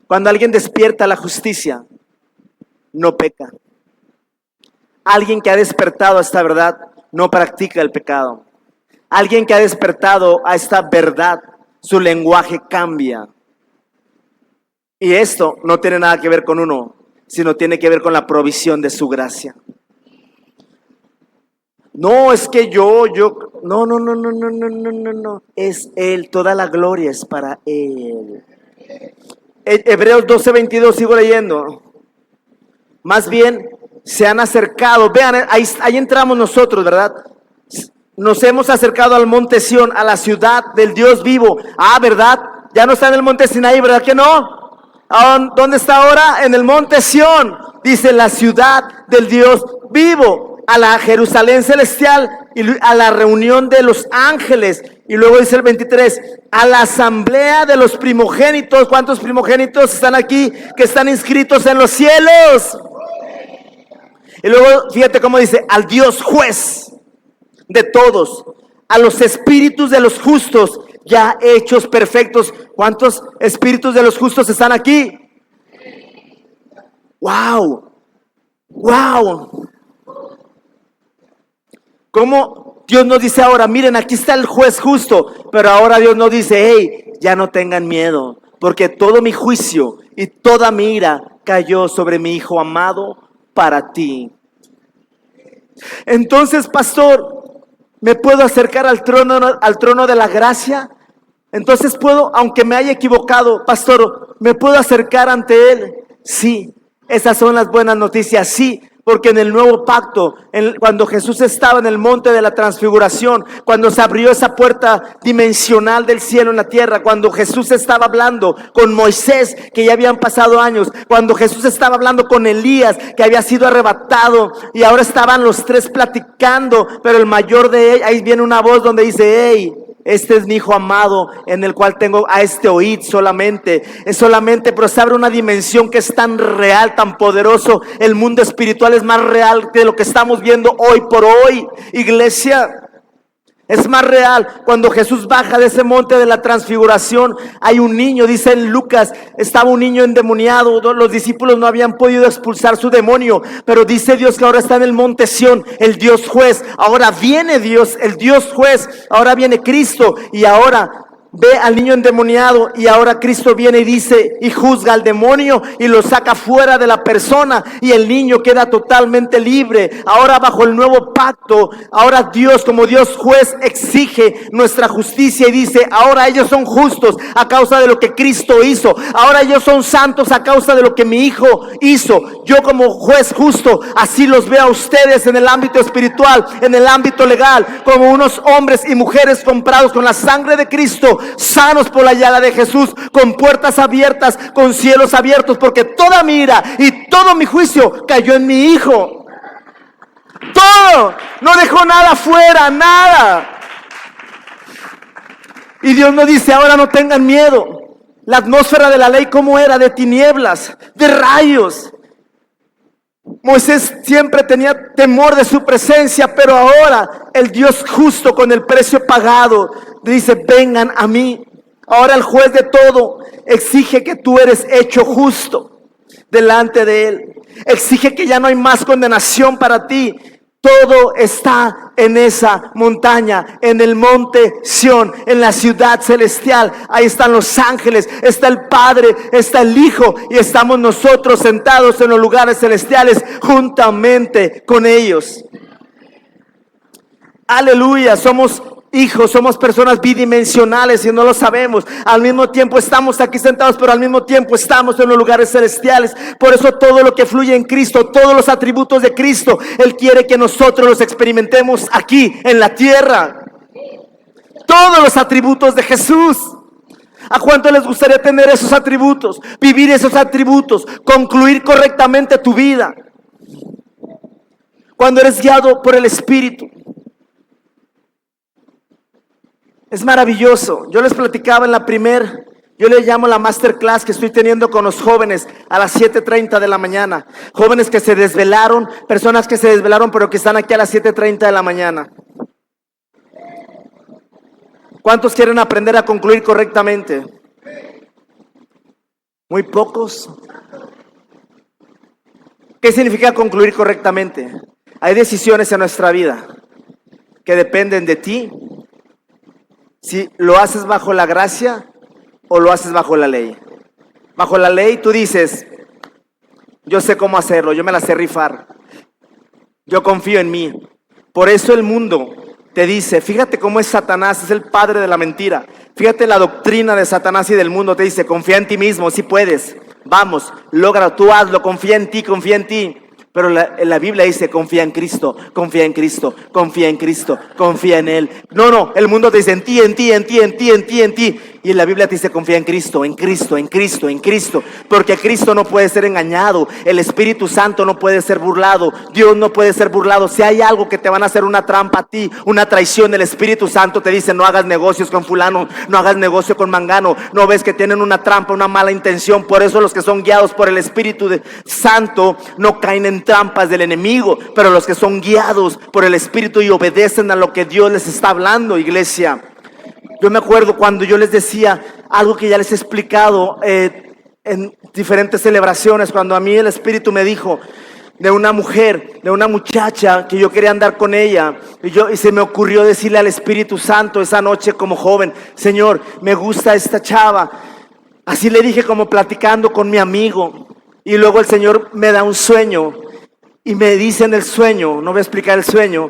Cuando alguien despierta la justicia, no peca. Alguien que ha despertado a esta verdad no practica el pecado. Alguien que ha despertado a esta verdad, su lenguaje cambia. Y esto no tiene nada que ver con uno, sino tiene que ver con la provisión de su gracia. No, es que no. Es Él, toda la gloria es para Él. Hebreos 12:22, sigo leyendo. Más bien, se han acercado. Vean, ahí entramos nosotros, ¿verdad? Nos hemos acercado al monte Sión, a la ciudad del Dios vivo. ¿Verdad? Ya no está en el monte Sinaí, ¿verdad que no? ¿Dónde está ahora? En el monte Sión. Dice la ciudad del Dios vivo, a la Jerusalén celestial y a la reunión de los ángeles. Y luego dice el 23, a la asamblea de los primogénitos. ¿Cuántos primogénitos están aquí que están inscritos en los cielos? Y luego fíjate cómo dice, al Dios juez de todos, a los espíritus de los justos ya hechos perfectos. ¿Cuántos espíritus de los justos están aquí? ¡Wow! ¡Wow! ¿Cómo Dios nos dice ahora? Miren, aquí está el juez justo. Pero ahora Dios nos dice, hey, ya no tengan miedo, porque todo mi juicio y toda mi ira cayó sobre mi Hijo amado para ti. Entonces, pastor, ¿me puedo acercar al trono de la gracia? Entonces puedo, aunque me haya equivocado, pastor, ¿me puedo acercar ante Él? Sí, esas son las buenas noticias, sí, Porque en el nuevo pacto, cuando Jesús estaba en el monte de la transfiguración, cuando se abrió esa puerta dimensional del cielo en la tierra, cuando Jesús estaba hablando con Moisés, que ya habían pasado años, cuando Jesús estaba hablando con Elías, que había sido arrebatado, y ahora estaban los tres platicando, pero el mayor de ellos, ahí viene una voz donde dice: hey, este es mi hijo amado, en el cual tengo a este oíd solamente. Es solamente, pero se abre una dimensión que es tan real, tan poderoso. El mundo espiritual es más real que lo que estamos viendo hoy por hoy, iglesia. Es más real. Cuando Jesús baja de ese monte de la transfiguración, hay un niño, dice en Lucas, estaba un niño endemoniado. Los discípulos no habían podido expulsar su demonio, pero dice Dios que ahora está en el monte Sión, el Dios juez. Ahora viene Dios, el Dios juez. Ahora viene Cristo y ahora ve al niño endemoniado, y ahora Cristo viene y dice y juzga al demonio y lo saca fuera de la persona, y el niño queda totalmente libre. Ahora bajo el nuevo pacto, ahora Dios como Dios juez exige nuestra justicia y dice: ahora ellos son justos a causa de lo que Cristo hizo. Ahora ellos son santos a causa de lo que mi hijo hizo. Yo como juez justo así los veo a ustedes en el ámbito espiritual, en el ámbito legal, como unos hombres y mujeres comprados con la sangre de Cristo, sanos por la llaga de Jesús, con puertas abiertas, con cielos abiertos, porque toda mi ira y todo mi juicio cayó en mi hijo. Todo, no dejó nada fuera, nada. Y Dios nos dice: ahora no tengan miedo. La atmósfera de la ley, ¿cómo era? De tinieblas, de rayos. Moisés siempre tenía temor de su presencia, pero ahora el Dios justo, con el precio pagado, dice: vengan a mí. Ahora el juez de todo exige que tú eres hecho justo delante de él. Exige que ya no hay más condenación para ti. Todo está en esa montaña, en el monte Sión, en la ciudad celestial. Ahí están los ángeles, está el Padre, está el Hijo, y estamos nosotros sentados en los lugares celestiales juntamente con ellos. Aleluya, somos hijos, somos personas bidimensionales y no lo sabemos. Al mismo tiempo estamos aquí sentados, pero al mismo tiempo estamos en los lugares celestiales. Por eso todo lo que fluye en Cristo, todos los atributos de Cristo, Él quiere que nosotros los experimentemos aquí en la tierra. Todos los atributos de Jesús. ¿A cuánto les gustaría tener esos atributos? Vivir esos atributos, concluir correctamente tu vida. Cuando eres guiado por el Espíritu. Es maravilloso. Yo les platicaba en yo le llamo la masterclass que estoy teniendo con los jóvenes a las 7:30 de la mañana. Jóvenes que se desvelaron, personas que se desvelaron pero que están aquí a las 7:30 de la mañana. ¿Cuántos quieren aprender a concluir correctamente? Muy pocos. ¿Qué significa concluir correctamente? Hay decisiones en nuestra vida que dependen de ti. Si lo haces bajo la gracia o lo haces bajo la ley. Bajo la ley tú dices: yo sé cómo hacerlo, yo me la sé rifar, yo confío en mí. Por eso el mundo te dice: fíjate cómo es Satanás, es el padre de la mentira. Fíjate la doctrina de Satanás y del mundo, te dice: confía en ti mismo, si puedes, vamos, logra, tú hazlo, confía en ti, confía en ti. Pero la Biblia dice: confía en Cristo, confía en Cristo, confía en Cristo, confía en Él. No, el mundo te dice: en ti, en ti, en ti, en ti, en ti, en ti. Y la Biblia te dice: confía en Cristo, en Cristo, en Cristo, en Cristo. Porque Cristo no puede ser engañado. El Espíritu Santo no puede ser burlado. Dios no puede ser burlado. Si hay algo que te van a hacer una trampa a ti, una traición, el Espíritu Santo te dice: no hagas negocios con fulano, no hagas negocio con mangano. No ves que tienen una trampa, una mala intención. Por eso los que son guiados por el Espíritu Santo no caen en trampas del enemigo. Pero los que son guiados por el Espíritu y obedecen a lo que Dios les está hablando, iglesia. Yo me acuerdo cuando yo les decía algo que ya les he explicado en diferentes celebraciones, cuando a mí el Espíritu me dijo de una mujer, de una muchacha que yo quería andar con ella, y se me ocurrió decirle al Espíritu Santo esa noche como joven: Señor, me gusta esta chava. Así le dije, como platicando con mi amigo, y luego el Señor me da un sueño y me dice en el sueño, no voy a explicar el sueño,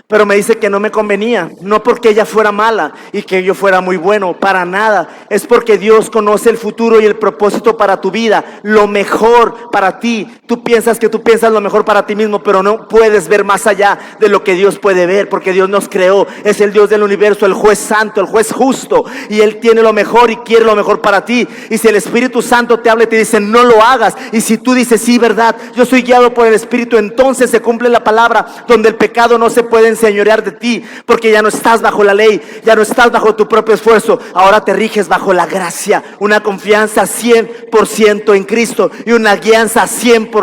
pero me dice que no me convenía, no porque ella fuera mala y que yo fuera muy bueno, para nada. Es porque Dios conoce el futuro y el propósito para tu vida, lo mejor para ti. Tú piensas que tú piensas lo mejor para ti mismo, pero no puedes ver más allá de lo que Dios puede ver, porque Dios nos creó, es el Dios del universo, el juez santo, el juez justo, y Él tiene lo mejor y quiere lo mejor para ti. Y si el Espíritu Santo te habla y te dice no lo hagas, y si tú dices sí, verdad, yo soy guiado por el Espíritu, entonces se cumple la palabra, donde el pecado no se puede enseñorear de ti, porque ya no estás bajo la ley, ya no estás bajo tu propio esfuerzo, ahora te riges bajo la gracia, una confianza 100% en Cristo y una guianza 100%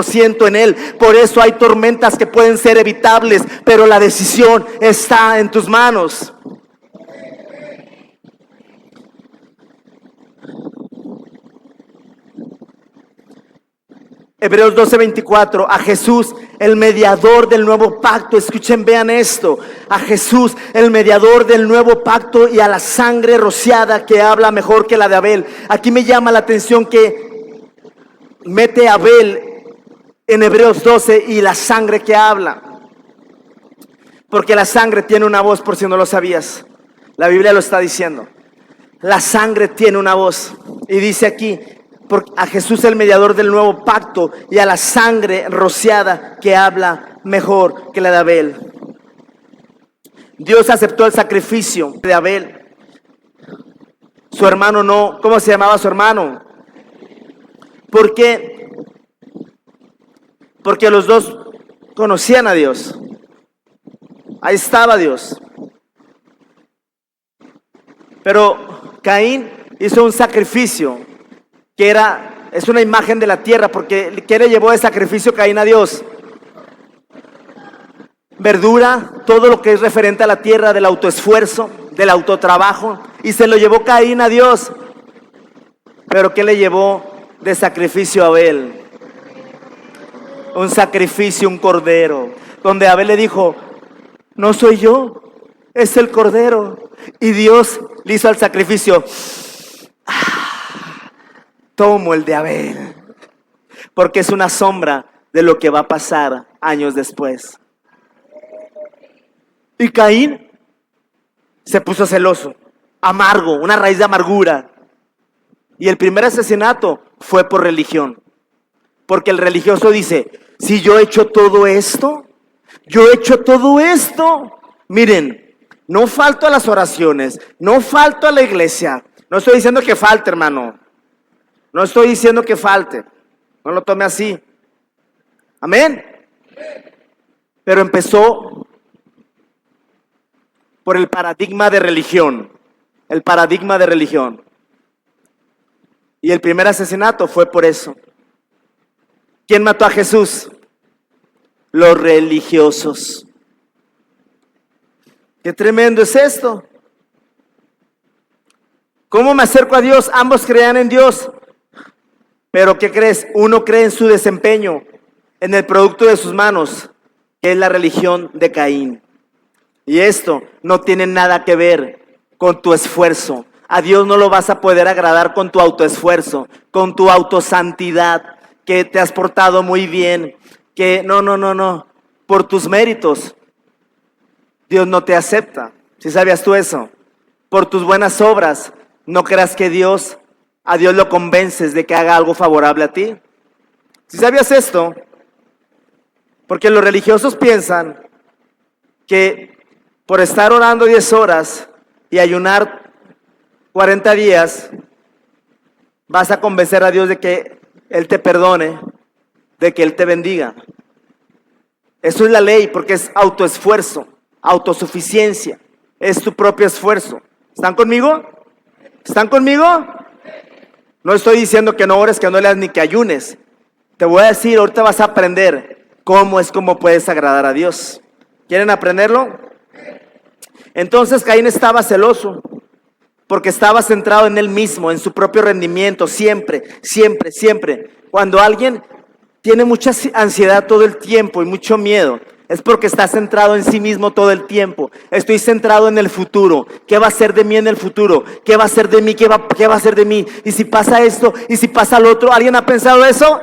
en Él. Por eso hay tormentas que pueden ser evitables, pero la decisión está en tus manos. Hebreos 12:24, a Jesús, el mediador del nuevo pacto. Escuchen, vean esto. A Jesús, el mediador del nuevo pacto, y a la sangre rociada que habla mejor que la de Abel. Aquí me llama la atención que mete a Abel en Hebreos 12 y la sangre que habla. Porque la sangre tiene una voz, por si no lo sabías. La Biblia lo está diciendo. La sangre tiene una voz. Y dice aquí, a Jesús el mediador del nuevo pacto, y a la sangre rociada que habla mejor que la de Abel. Dios aceptó el sacrificio de Abel. Su hermano no. ¿Cómo se llamaba su hermano? ¿Por qué? Porque los dos conocían a Dios. Ahí estaba Dios. Pero Caín hizo un sacrificio que es una imagen de la tierra, porque ¿qué le llevó de sacrificio Caín a Dios? Verdura, todo lo que es referente a la tierra, del autoesfuerzo, del autotrabajo, y se lo llevó Caín a Dios. Pero ¿qué le llevó de sacrificio a Abel? Un sacrificio, un cordero, donde Abel le dijo, no soy yo, es el cordero. Y Dios le hizo el sacrificio. Tomo el de Abel, porque es una sombra de lo que va a pasar años después. Y Caín se puso celoso, amargo, una raíz de amargura. Y el primer asesinato fue por religión, porque el religioso dice, si yo he hecho todo esto, miren, no falto a las oraciones, no falto a la iglesia. No estoy diciendo que falte, hermano. No estoy diciendo que falte. No lo tome así. Amén. Pero empezó por el paradigma de religión. El paradigma de religión. Y el primer asesinato fue por eso. ¿Quién mató a Jesús? Los religiosos. Qué tremendo es esto. ¿Cómo me acerco a Dios? Ambos creían en Dios. Pero ¿qué crees? Uno cree en su desempeño, en el producto de sus manos, que es la religión de Caín. Y esto no tiene nada que ver con tu esfuerzo. A Dios no lo vas a poder agradar con tu autoesfuerzo, con tu autosantidad, que te has portado muy bien, que no, por tus méritos. Dios no te acepta. ¿Sí sabías tú eso? Por tus buenas obras, no creas que a Dios lo convences de que haga algo favorable a ti. ¿Sí sabías esto? Porque los religiosos piensan que por estar orando 10 horas y ayunar 40 días, vas a convencer a Dios de que Él te perdone, de que Él te bendiga. Eso es la ley, porque es autoesfuerzo, autosuficiencia, es tu propio esfuerzo. ¿Están conmigo? ¿Están conmigo? No estoy diciendo que no ores, que no leas ni que ayunes. Te voy a decir, ahorita vas a aprender cómo puedes agradar a Dios. ¿Quieren aprenderlo? Entonces Caín estaba celoso, porque estaba centrado en él mismo, en su propio rendimiento, siempre. Cuando alguien tiene mucha ansiedad todo el tiempo y mucho miedo, es porque está centrado en sí mismo todo el tiempo. Estoy centrado en el futuro. ¿Qué va a ser de mí en el futuro? ¿Qué va a ser de mí? ¿Qué va a ser de mí? ¿Y si pasa esto? ¿Y si pasa lo otro? ¿Alguien ha pensado eso?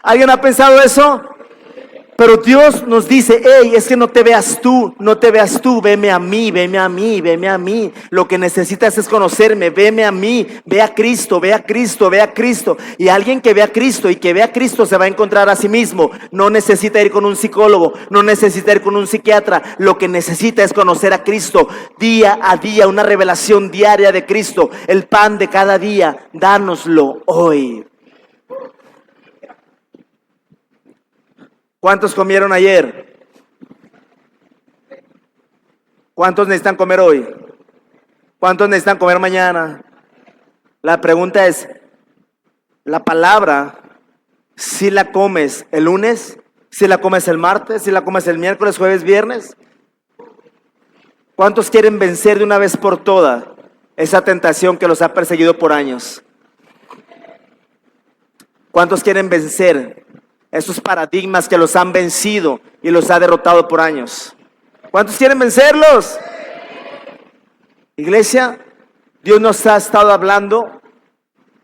¿Alguien ha pensado eso? Pero Dios nos dice, hey, es que no te veas tú, no te veas tú, veme a mí, veme a mí, veme a mí. Lo que necesitas es conocerme, veme a mí, ve a Cristo, ve a Cristo, ve a Cristo. Y alguien que ve a Cristo y que ve a Cristo se va a encontrar a sí mismo. No necesita ir con un psicólogo, no necesita ir con un psiquiatra. Lo que necesita es conocer a Cristo día a día, una revelación diaria de Cristo. El pan de cada día, dánoslo hoy. ¿Cuántos comieron ayer? ¿Cuántos necesitan comer hoy? ¿Cuántos necesitan comer mañana? La pregunta es, ¿la palabra si la comes el lunes? ¿Si la comes el martes? ¿Si la comes el miércoles, jueves, viernes? ¿Cuántos quieren vencer de una vez por todas esa tentación que los ha perseguido por años? ¿Cuántos quieren vencer esos paradigmas que los han vencido y los ha derrotado por años? ¿Cuántos quieren vencerlos? Iglesia, Dios nos ha estado hablando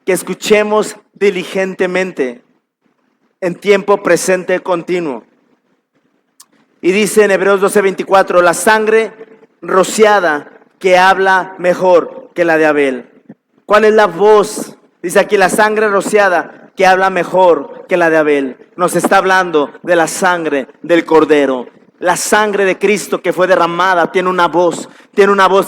que escuchemos diligentemente en tiempo presente continuo. Y dice en Hebreos 12:24, la sangre rociada que habla mejor que la de Abel. ¿Cuál es la voz? Dice aquí la sangre rociada que habla mejor que la de Abel. Nos está hablando de la sangre del Cordero. La sangre de Cristo que fue derramada tiene una voz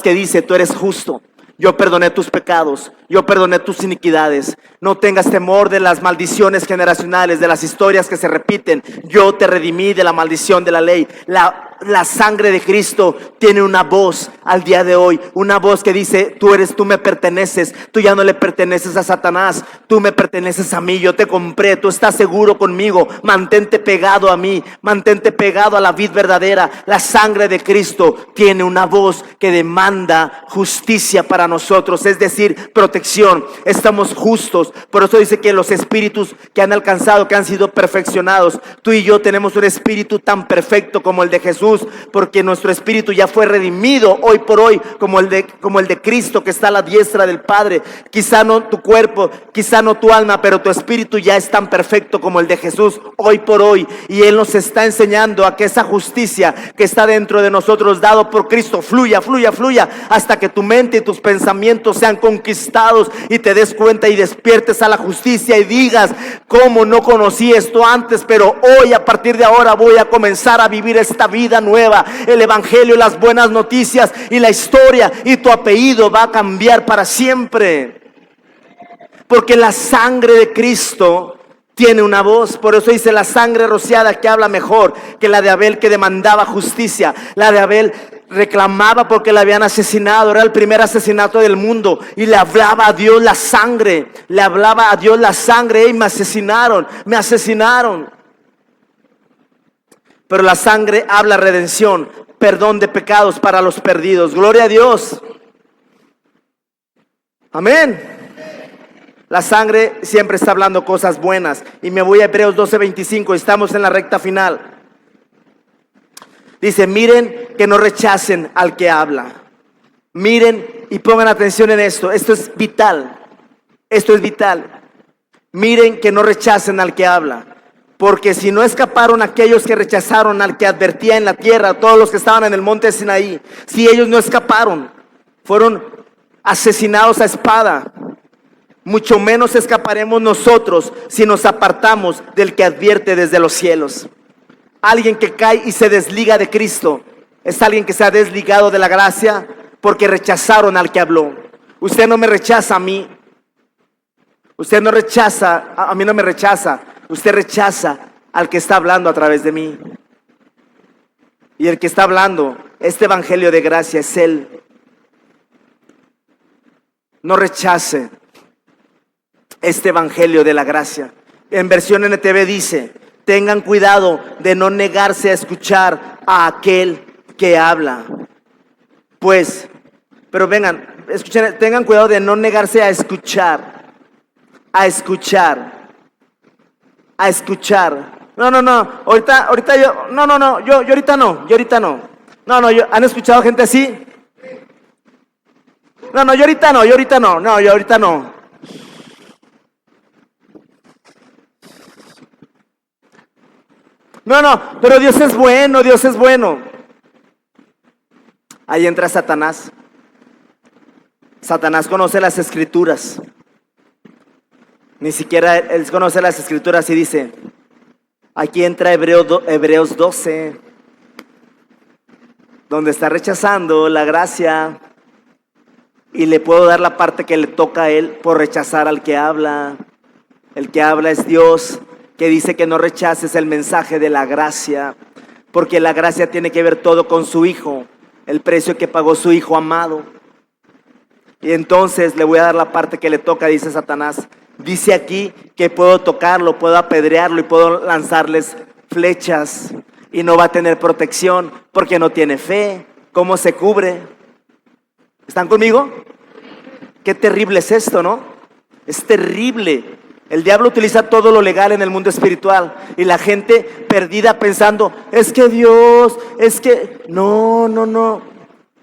que dice, tú eres justo. Yo perdoné tus pecados, yo perdoné tus iniquidades. No tengas temor de las maldiciones generacionales, de las historias que se repiten. Yo te redimí de la maldición de la ley. La sangre de Cristo tiene una voz al día de hoy, una voz que dice, tú me perteneces, tú ya no le perteneces a Satanás, tú me perteneces a mí, yo te compré, tú estás seguro conmigo, mantente pegado a mí, mantente pegado a la vid verdadera. La sangre de Cristo tiene una voz que demanda justicia para nosotros, es decir, protección. Estamos justos, por eso dice que los espíritus que han alcanzado, que han sido perfeccionados, tú y yo tenemos un espíritu tan perfecto como el de Jesús, porque nuestro espíritu ya fue redimido hoy por hoy como el de Cristo que está a la diestra del Padre. Quizá no tu cuerpo, quizá no tu alma, pero tu espíritu ya es tan perfecto como el de Jesús hoy por hoy, y Él nos está enseñando a que esa justicia que está dentro de nosotros, dado por Cristo, fluya hasta que tu mente y tus pensamientos sean conquistados y te des cuenta y despiertes a la justicia y digas, cómo no conocí esto antes, pero hoy, a partir de ahora, voy a comenzar a vivir esta vida nueva. El evangelio, las buenas noticias y la historia y tu apellido va a cambiar para siempre, porque la sangre de Cristo tiene una voz. Por eso dice la sangre rociada que habla mejor que la de Abel, que demandaba justicia. La de Abel reclamaba porque la habían asesinado, era el primer asesinato del mundo, y le hablaba a Dios la sangre, le hablaba a Dios la sangre. Y me asesinaron. Pero la sangre habla redención, perdón de pecados para los perdidos. Gloria a Dios. Amén. La sangre siempre está hablando cosas buenas. Y me voy a Hebreos 12:25, estamos en la recta final. Dice, miren que no rechacen al que habla. Miren y pongan atención en esto. Esto es vital. Miren que no rechacen al que habla. Porque si no escaparon aquellos que rechazaron al que advertía en la tierra, todos los que estaban en el monte Sinaí, si ellos no escaparon, fueron asesinados a espada, mucho menos escaparemos nosotros si nos apartamos del que advierte desde los cielos. Alguien que cae y se desliga de Cristo es alguien que se ha desligado de la gracia porque rechazaron al que habló. Usted no me rechaza a mí. Usted no rechaza, a mí no me rechaza. Usted rechaza al que está hablando a través de mí. Y el que está hablando este evangelio de gracia es Él. No rechace este evangelio de la gracia. En versión NTV dice, tengan cuidado de no negarse a escuchar a aquel que habla. Pero vengan, escuchen, tengan cuidado de no negarse a escuchar. Ahorita yo ahorita no. ¿Han escuchado gente así? Yo ahorita no. No, pero Dios es bueno, Dios es bueno. Ahí entra Satanás. Satanás conoce las escrituras. Ni siquiera él conoce las escrituras y dice, aquí entra Hebreos 12, donde está rechazando la gracia y le puedo dar la parte que le toca a él por rechazar al que habla. El que habla es Dios, que dice que no rechaces el mensaje de la gracia, porque la gracia tiene que ver todo con su Hijo, el precio que pagó su Hijo amado. Y entonces le voy a dar la parte que le toca, dice Satanás. Dice aquí que puedo tocarlo, puedo apedrearlo y puedo lanzarles flechas y no va a tener protección porque no tiene fe. ¿Cómo se cubre? ¿Están conmigo? Qué terrible es esto, ¿no? Es terrible. El diablo utiliza todo lo legal en el mundo espiritual y la gente perdida pensando, es que Dios, es que... No.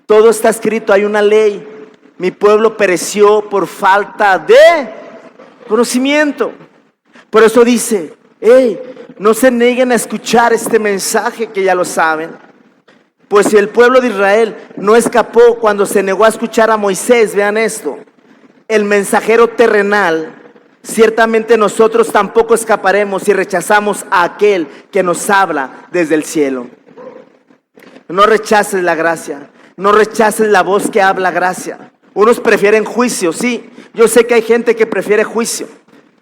Todo está escrito, hay una ley. Mi pueblo pereció por falta de conocimiento. Por eso dice, no se nieguen a escuchar este mensaje que ya lo saben. Pues si el pueblo de Israel no escapó cuando se negó a escuchar a Moisés, vean esto, el mensajero terrenal, ciertamente nosotros tampoco escaparemos si rechazamos a aquel que nos habla desde el cielo. No rechaces la gracia, no rechaces la voz que habla gracia. Unos prefieren juicio, sí, yo sé que hay gente que prefiere juicio.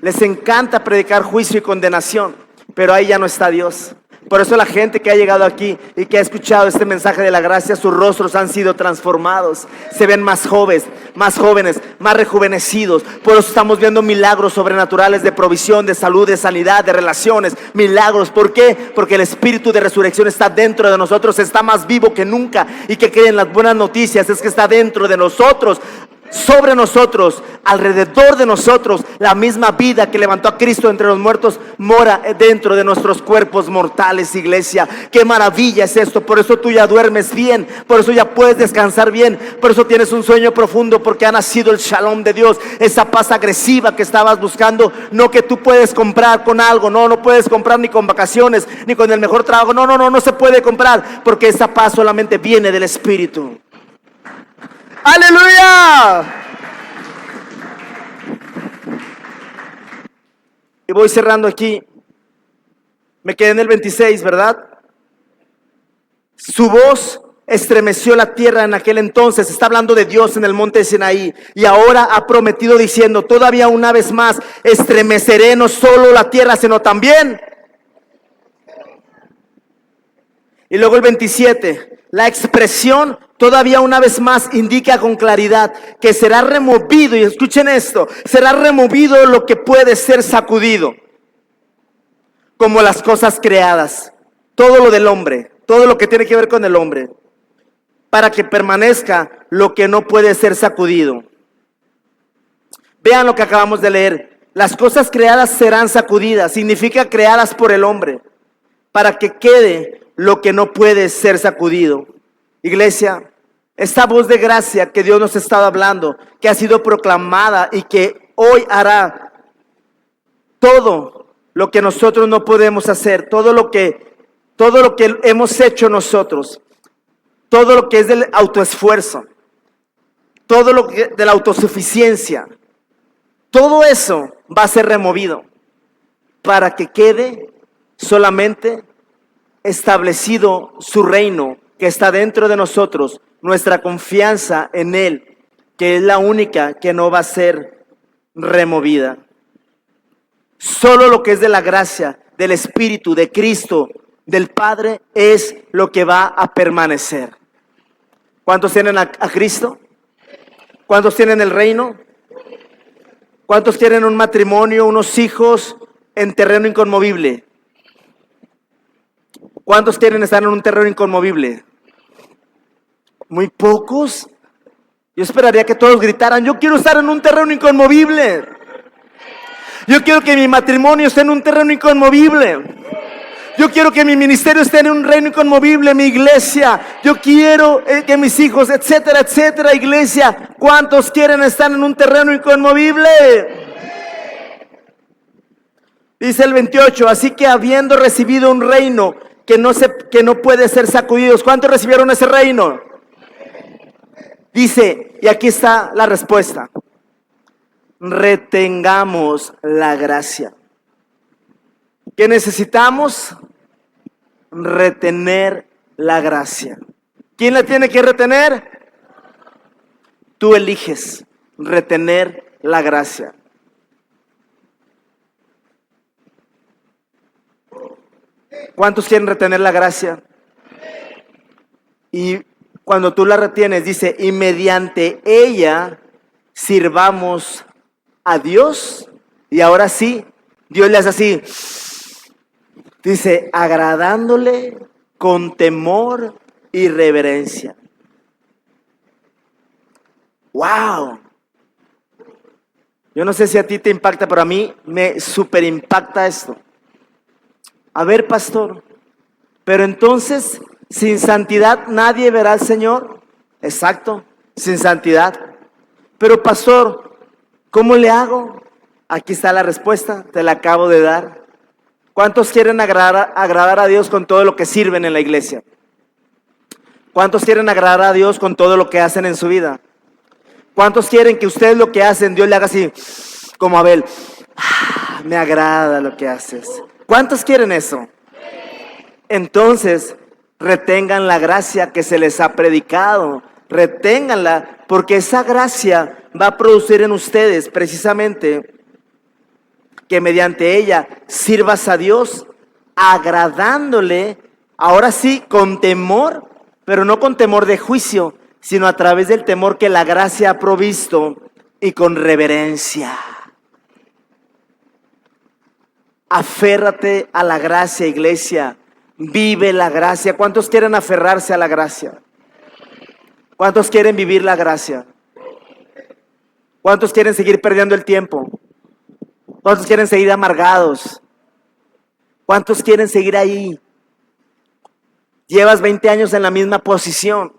Les encanta predicar juicio y condenación, pero ahí ya no está Dios. Por eso la gente que ha llegado aquí y que ha escuchado este mensaje de la gracia, sus rostros han sido transformados. Se ven más jóvenes, más rejuvenecidos. Por eso estamos viendo milagros sobrenaturales de provisión, de salud, de sanidad, de relaciones. Milagros, ¿por qué? Porque el espíritu de resurrección está dentro de nosotros, está más vivo que nunca. Y que creen las buenas noticias es que está dentro de nosotros, sobre nosotros, alrededor de nosotros. La misma vida que levantó a Cristo entre los muertos mora dentro de nuestros cuerpos mortales, iglesia. Qué maravilla es esto. Por eso tú ya duermes bien, por eso ya puedes descansar bien, por eso tienes un sueño profundo, porque ha nacido el shalom de Dios, esa paz agresiva que estabas buscando. No que tú puedes comprar con algo, no puedes comprar ni con vacaciones, ni con el mejor trabajo. No se puede comprar, porque esa paz solamente viene del Espíritu. ¡Aleluya! Y voy cerrando aquí. Me quedé en el 26, ¿verdad? Su voz estremeció la tierra en aquel entonces. Está hablando de Dios en el monte de Sinaí. Y ahora ha prometido diciendo, todavía una vez más estremeceré no solo la tierra, sino también. Y luego el 27, la expresión todavía una vez más indica con claridad que será removido, y escuchen esto, será removido lo que puede ser sacudido, como las cosas creadas, todo lo del hombre, todo lo que tiene que ver con el hombre, para que permanezca lo que no puede ser sacudido. Vean lo que acabamos de leer, las cosas creadas serán sacudidas, significa creadas por el hombre, para que quede lo que no puede ser sacudido. Iglesia, esta voz de gracia que Dios nos ha estado hablando, que ha sido proclamada y que hoy hará todo lo que nosotros no podemos hacer, todo lo que hemos hecho nosotros, todo lo que es del autoesfuerzo, todo lo que de la autosuficiencia, todo eso va a ser removido para que quede solamente establecido su reino que está dentro de nosotros, nuestra confianza en Él, que es la única que no va a ser removida. Solo lo que es de la gracia, del Espíritu, de Cristo, del Padre, es lo que va a permanecer. ¿Cuántos tienen a Cristo? ¿Cuántos tienen el reino? ¿Cuántos tienen un matrimonio, unos hijos en terreno inconmovible? ¿Cuántos quieren estar en un terreno inconmovible? Muy pocos. Yo esperaría que todos gritaran, yo quiero estar en un terreno inconmovible. Yo quiero que mi matrimonio esté en un terreno inconmovible. Yo quiero que mi ministerio esté en un reino inconmovible, mi iglesia. Yo quiero que mis hijos, etcétera, etcétera, iglesia. ¿Cuántos quieren estar en un terreno inconmovible? Dice el 28, así que habiendo recibido un reino que no puede ser sacudido. ¿Cuántos recibieron ese reino? Dice, y aquí está la respuesta: retengamos la gracia. ¿Qué necesitamos? Retener la gracia. ¿Quién la tiene que retener? Tú eliges retener la gracia. ¿Cuántos quieren retener la gracia? Y cuando tú la retienes, dice, y mediante ella sirvamos a Dios. Y ahora sí, Dios le hace así. Dice, agradándole con temor y reverencia. ¡Wow! Yo no sé si a ti te impacta, pero a mí me super impacta esto. A ver, pastor, pero entonces, sin santidad nadie verá al Señor. Exacto, sin santidad. Pero pastor, ¿cómo le hago? Aquí está la respuesta, te la acabo de dar. ¿Cuántos quieren agradar a Dios con todo lo que sirven en la iglesia? ¿Cuántos quieren agradar a Dios con todo lo que hacen en su vida? ¿Cuántos quieren que ustedes lo que hacen, Dios le haga así, como Abel? Me agrada lo que haces. ¿Cuántos quieren eso? Entonces, retengan la gracia que se les ha predicado. Reténganla, porque esa gracia va a producir en ustedes precisamente que mediante ella sirvas a Dios, agradándole, ahora sí, con temor, pero no con temor de juicio, sino a través del temor que la gracia ha provisto y con reverencia. Aférrate a la gracia, iglesia. Vive la gracia. ¿Cuántos quieren aferrarse a la gracia? ¿Cuántos quieren vivir la gracia? ¿Cuántos quieren seguir perdiendo el tiempo? ¿Cuántos quieren seguir amargados? ¿Cuántos quieren seguir ahí? Llevas 20 años en la misma posición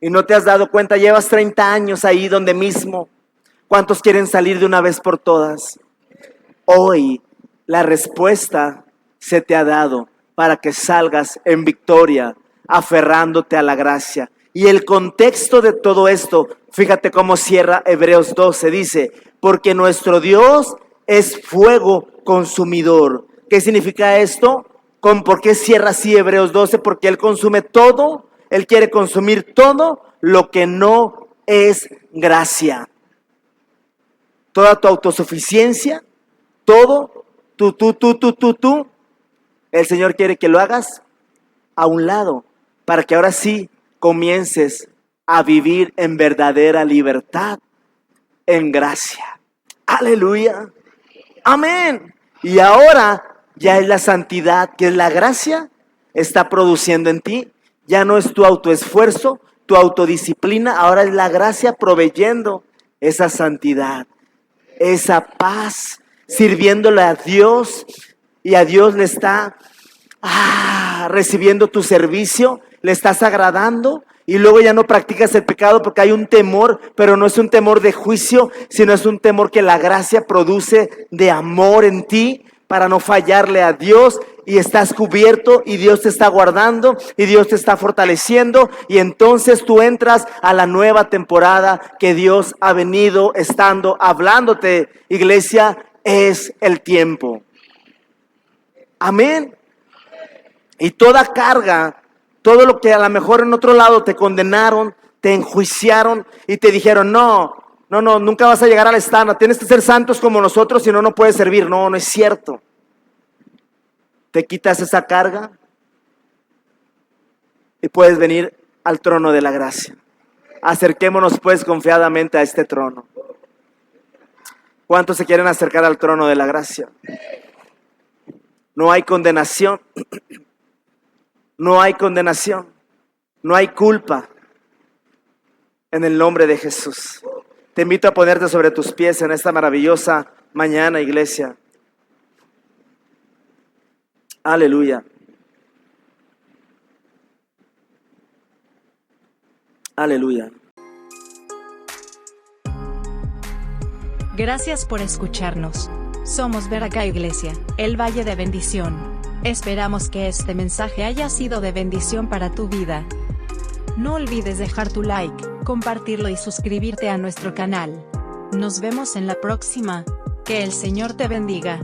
y no te has dado cuenta. Llevas 30 años ahí donde mismo. ¿Cuántos quieren salir de una vez por todas? Hoy la respuesta se te ha dado para que salgas en victoria, aferrándote a la gracia. Y el contexto de todo esto, fíjate cómo cierra Hebreos 12, dice, porque nuestro Dios es fuego consumidor. ¿Qué significa esto? ¿Por qué cierra así Hebreos 12? Porque Él consume todo, Él quiere consumir todo lo que no es gracia. Toda tu autosuficiencia, todo, tú, el Señor quiere que lo hagas a un lado, para que ahora sí comiences a vivir en verdadera libertad, en gracia. Aleluya. Amén. Y ahora ya es la santidad, que es la gracia, está produciendo en ti. Ya no es tu autoesfuerzo, tu autodisciplina, ahora es la gracia proveyendo esa santidad, esa paz, sirviéndole a Dios, y a Dios le está recibiendo tu servicio, le estás agradando, y luego ya no practicas el pecado porque hay un temor, pero no es un temor de juicio, sino es un temor que la gracia produce de amor en ti para no fallarle a Dios, y estás cubierto y Dios te está guardando y Dios te está fortaleciendo, y entonces tú entras a la nueva temporada que Dios ha venido estando hablándote. Iglesia, es el tiempo. Amén. Y toda carga, todo lo que a lo mejor en otro lado te condenaron, te enjuiciaron y te dijeron, no, nunca vas a llegar al estándar, tienes que ser santos como nosotros, si no, no puedes servir. No es cierto. Te quitas esa carga y puedes venir al trono de la gracia. Acerquémonos pues confiadamente a este trono. ¿Cuántos se quieren acercar al trono de la gracia? No hay condenación. No hay condenación. No hay culpa. En el nombre de Jesús. Te invito a ponerte sobre tus pies en esta maravillosa mañana, iglesia. Aleluya. Aleluya. Gracias por escucharnos. Somos Veraca Iglesia, el Valle de Bendición. Esperamos que este mensaje haya sido de bendición para tu vida. No olvides dejar tu like, compartirlo y suscribirte a nuestro canal. Nos vemos en la próxima. Que el Señor te bendiga.